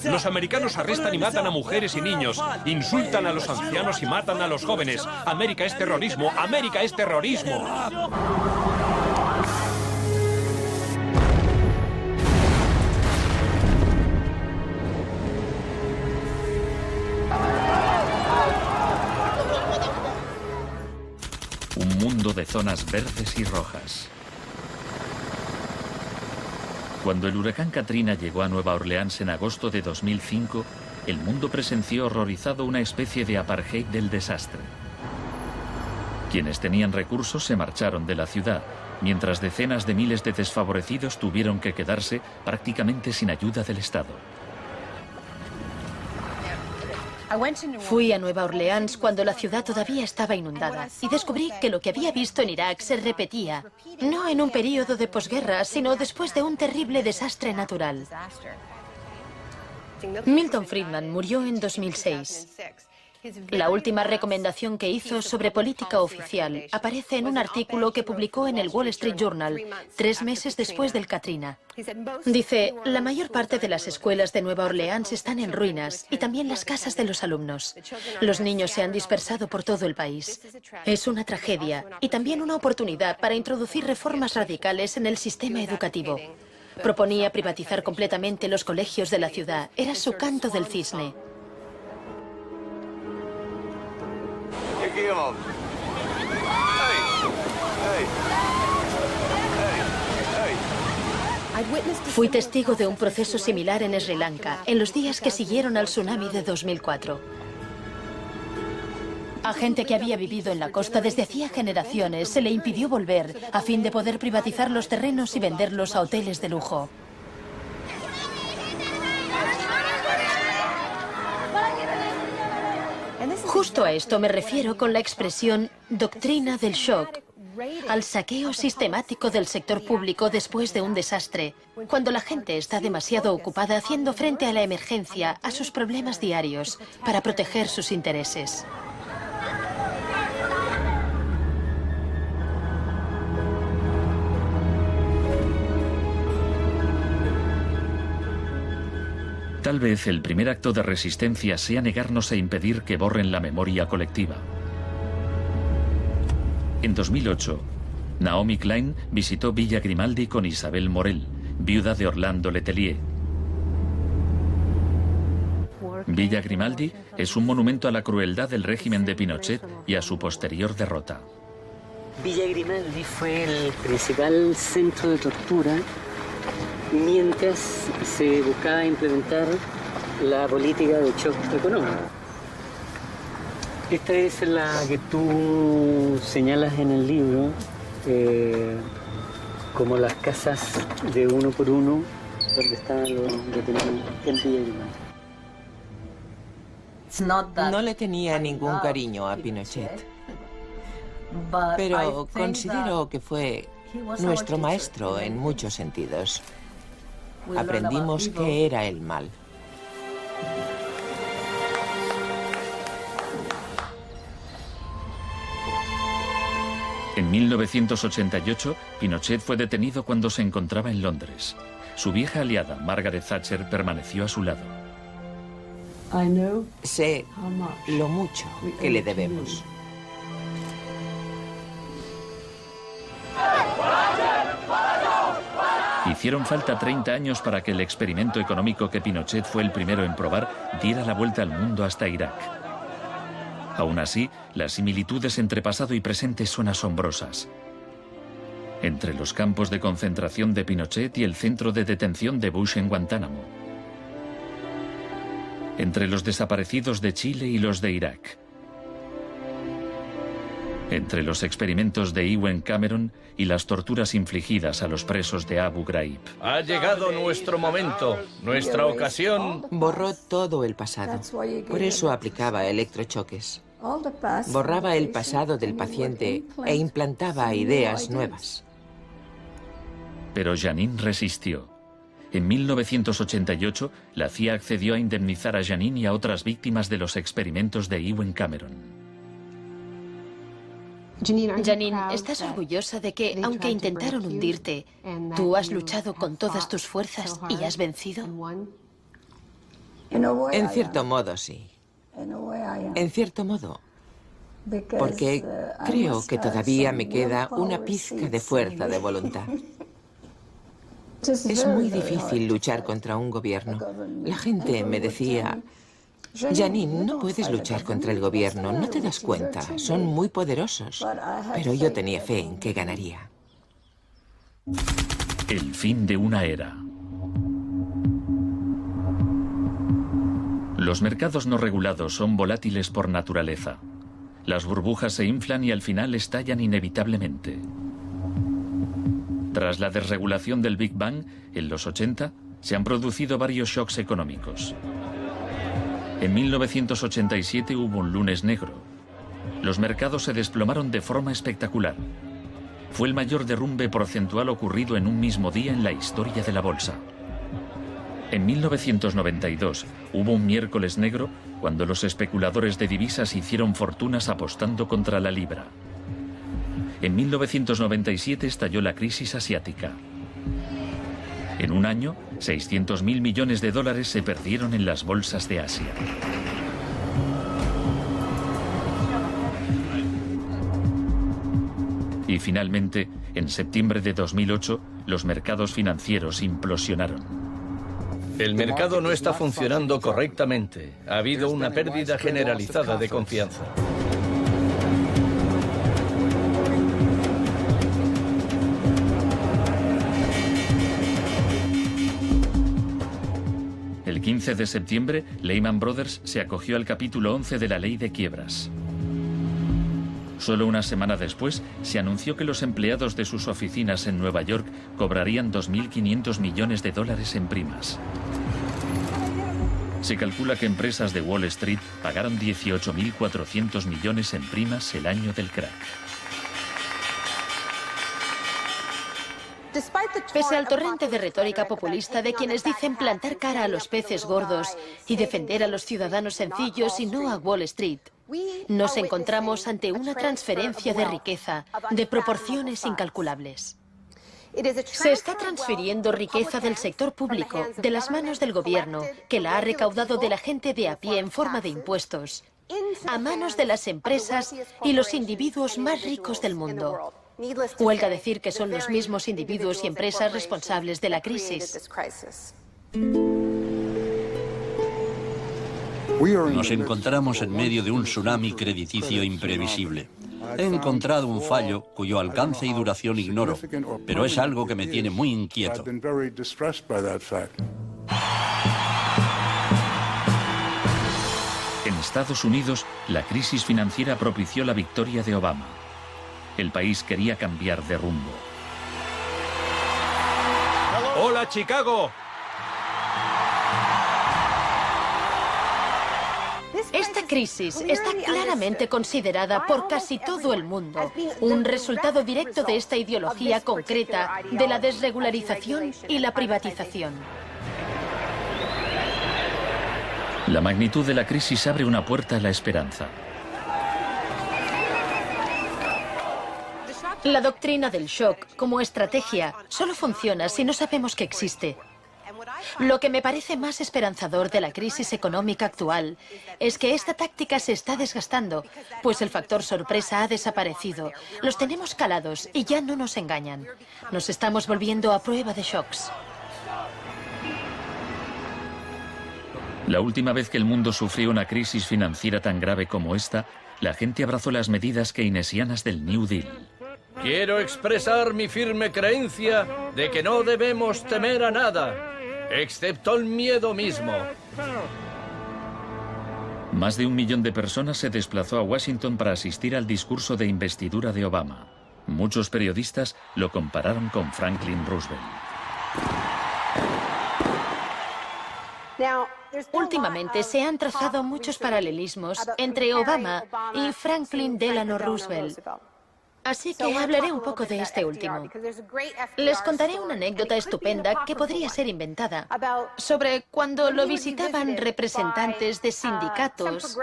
Los americanos arrestan y matan a mujeres y niños, insultan a los ancianos y matan a los jóvenes. América es terrorismo, América es terrorismo. Un mundo de zonas verdes y rojas. Cuando el huracán Katrina llegó a Nueva Orleans en agosto de 2005, el mundo presenció horrorizado una especie de apartheid del desastre. Quienes tenían recursos se marcharon de la ciudad, mientras decenas de miles de desfavorecidos tuvieron que quedarse prácticamente sin ayuda del Estado. Fui a Nueva Orleans cuando la ciudad todavía estaba inundada y descubrí que lo que había visto en Irak se repetía, no en un período de posguerra, sino después de un terrible desastre natural. Milton Friedman murió en 2006. La última recomendación que hizo sobre política oficial aparece en un artículo que publicó en el Wall Street Journal 3 meses después del Katrina. Dice, la mayor parte de las escuelas de Nueva Orleans están en ruinas y también las casas de los alumnos. Los niños se han dispersado por todo el país. Es una tragedia y también una oportunidad para introducir reformas radicales en el sistema educativo. Proponía privatizar completamente los colegios de la ciudad. Era su canto del cisne. Fui testigo de un proceso similar en Sri Lanka, en los días que siguieron al tsunami de 2004. A gente que había vivido en la costa desde hacía generaciones se le impidió volver a fin de poder privatizar los terrenos y venderlos a hoteles de lujo. Justo a esto me refiero con la expresión doctrina del shock, al saqueo sistemático del sector público después de un desastre, cuando la gente está demasiado ocupada haciendo frente a la emergencia, a sus problemas diarios, para proteger sus intereses. Tal vez el primer acto de resistencia sea negarnos a impedir que borren la memoria colectiva. En 2008, Naomi Klein visitó Villa Grimaldi con Isabel Morel, viuda de Orlando Letelier. Villa Grimaldi es un monumento a la crueldad del régimen de Pinochet y a su posterior derrota. Villa Grimaldi fue el principal centro de tortura mientras se buscaba implementar la política de shock económico. Esta es la que tú señalas en el libro como las casas de uno por uno donde estaban los detenidos en Villa Grimaldi. No le tenía ningún cariño a Pinochet, pero considero que fue nuestro maestro en muchos sentidos. Aprendimos qué era el mal. En 1988, Pinochet fue detenido cuando se encontraba en Londres. Su vieja aliada, Margaret Thatcher, permaneció a su lado. Sé lo mucho que le debemos. Hicieron falta 30 años para que el experimento económico que Pinochet fue el primero en probar diera la vuelta al mundo hasta Irak. Aún así, las similitudes entre pasado y presente son asombrosas. Entre los campos de concentración de Pinochet y el centro de detención de Bush en Guantánamo. entre los desaparecidos de Chile y los de Irak, entre los experimentos de Ewen Cameron y las torturas infligidas a los presos de Abu Ghraib. Ha llegado nuestro momento, nuestra ocasión. Borró todo el pasado. Por eso aplicaba electrochoques. Borraba el pasado del paciente e implantaba ideas nuevas. Pero Janine resistió. En 1988, la CIA accedió a indemnizar a Janine y a otras víctimas de los experimentos de Ewen Cameron. Janine, ¿estás orgullosa de que, aunque intentaron hundirte, tú has luchado con todas tus fuerzas y has vencido? En cierto modo, sí. En cierto modo. Porque creo que todavía me queda una pizca de fuerza de voluntad. Es muy difícil luchar contra un gobierno. La gente me decía: Janine, no puedes luchar contra el gobierno, no te das cuenta, son muy poderosos. Pero yo tenía fe en que ganaría. El fin de una era. Los mercados no regulados son volátiles por naturaleza. Las burbujas se inflan y al final estallan inevitablemente. Tras la desregulación del Big Bang, en los 80, se han producido varios shocks económicos. En 1987 hubo un lunes negro. Los mercados se desplomaron de forma espectacular. Fue el mayor derrumbe porcentual ocurrido en un mismo día en la historia de la bolsa. En 1992 hubo un miércoles negro cuando los especuladores de divisas hicieron fortunas apostando contra la libra. En 1997 estalló la crisis asiática. En un año, 600.000 millones de dólares se perdieron en las bolsas de Asia. Y finalmente, en septiembre de 2008, los mercados financieros implosionaron. El mercado no está funcionando correctamente. Ha habido una pérdida generalizada de confianza. El 15 de septiembre, Lehman Brothers se acogió al capítulo 11 de la Ley de Quiebras. Solo una semana después, se anunció que los empleados de sus oficinas en Nueva York cobrarían 2.500 millones de dólares en primas. Se calcula que empresas de Wall Street pagaron 18.400 millones en primas el año del crack. Pese al torrente de retórica populista de quienes dicen plantar cara a los peces gordos y defender a los ciudadanos sencillos y no a Wall Street, nos encontramos ante una transferencia de riqueza de proporciones incalculables. Se está transfiriendo riqueza del sector público, de las manos del gobierno, que la ha recaudado de la gente de a pie en forma de impuestos, a manos de las empresas y los individuos más ricos del mundo. Huelga decir que son los mismos individuos y empresas responsables de la crisis. Nos encontramos en medio de un tsunami crediticio imprevisible. He encontrado un fallo cuyo alcance y duración ignoro, pero es algo que me tiene muy inquieto. En Estados Unidos, la crisis financiera propició la victoria de Obama. El país quería cambiar de rumbo. ¡Hola, Chicago! Esta crisis está claramente considerada por casi todo el mundo un resultado directo de esta ideología concreta de la desregularización y la privatización. La magnitud de la crisis abre una puerta a la esperanza. La doctrina del shock, como estrategia, solo funciona si no sabemos que existe. Lo que me parece más esperanzador de la crisis económica actual es que esta táctica se está desgastando, pues el factor sorpresa ha desaparecido. Los tenemos calados y ya no nos engañan. Nos estamos volviendo a prueba de shocks. La última vez que el mundo sufrió una crisis financiera tan grave como esta, la gente abrazó las medidas keynesianas del New Deal. Quiero expresar mi firme creencia de que no debemos temer a nada, excepto el miedo mismo. Más de 1 millón de personas se desplazó a Washington para asistir al discurso de investidura de Obama. Muchos periodistas lo compararon con Franklin Roosevelt. Últimamente se han trazado muchos paralelismos entre Obama y Franklin Delano Roosevelt. Así que hablaré un poco de este último. Les contaré una anécdota estupenda que podría ser inventada sobre cuando lo visitaban representantes de sindicatos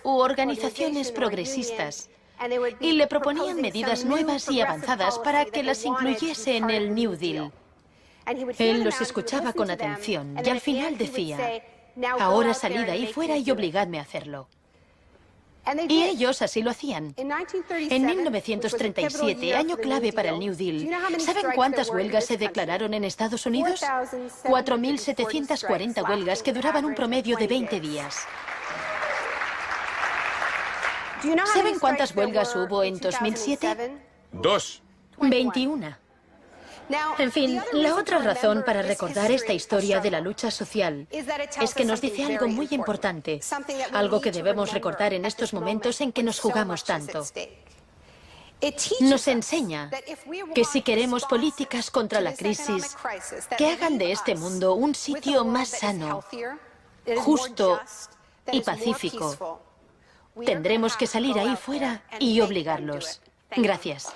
u organizaciones progresistas y le proponían medidas nuevas y avanzadas para que las incluyese en el New Deal. Él los escuchaba con atención y al final decía: ahora salid ahí fuera y obligadme a hacerlo. Y ellos así lo hacían. En 1937, año clave para el New Deal, ¿saben cuántas huelgas se declararon en Estados Unidos? 4.740 huelgas que duraban un promedio de 20 días. ¿Saben cuántas huelgas hubo en 2007? 2. 21. En fin, la otra razón para recordar esta historia de la lucha social es que nos dice algo muy importante, algo que debemos recordar en estos momentos en que nos jugamos tanto. Nos enseña que si queremos políticas contra la crisis que hagan de este mundo un sitio más sano, justo y pacífico, tendremos que salir ahí fuera y obligarlos. Gracias.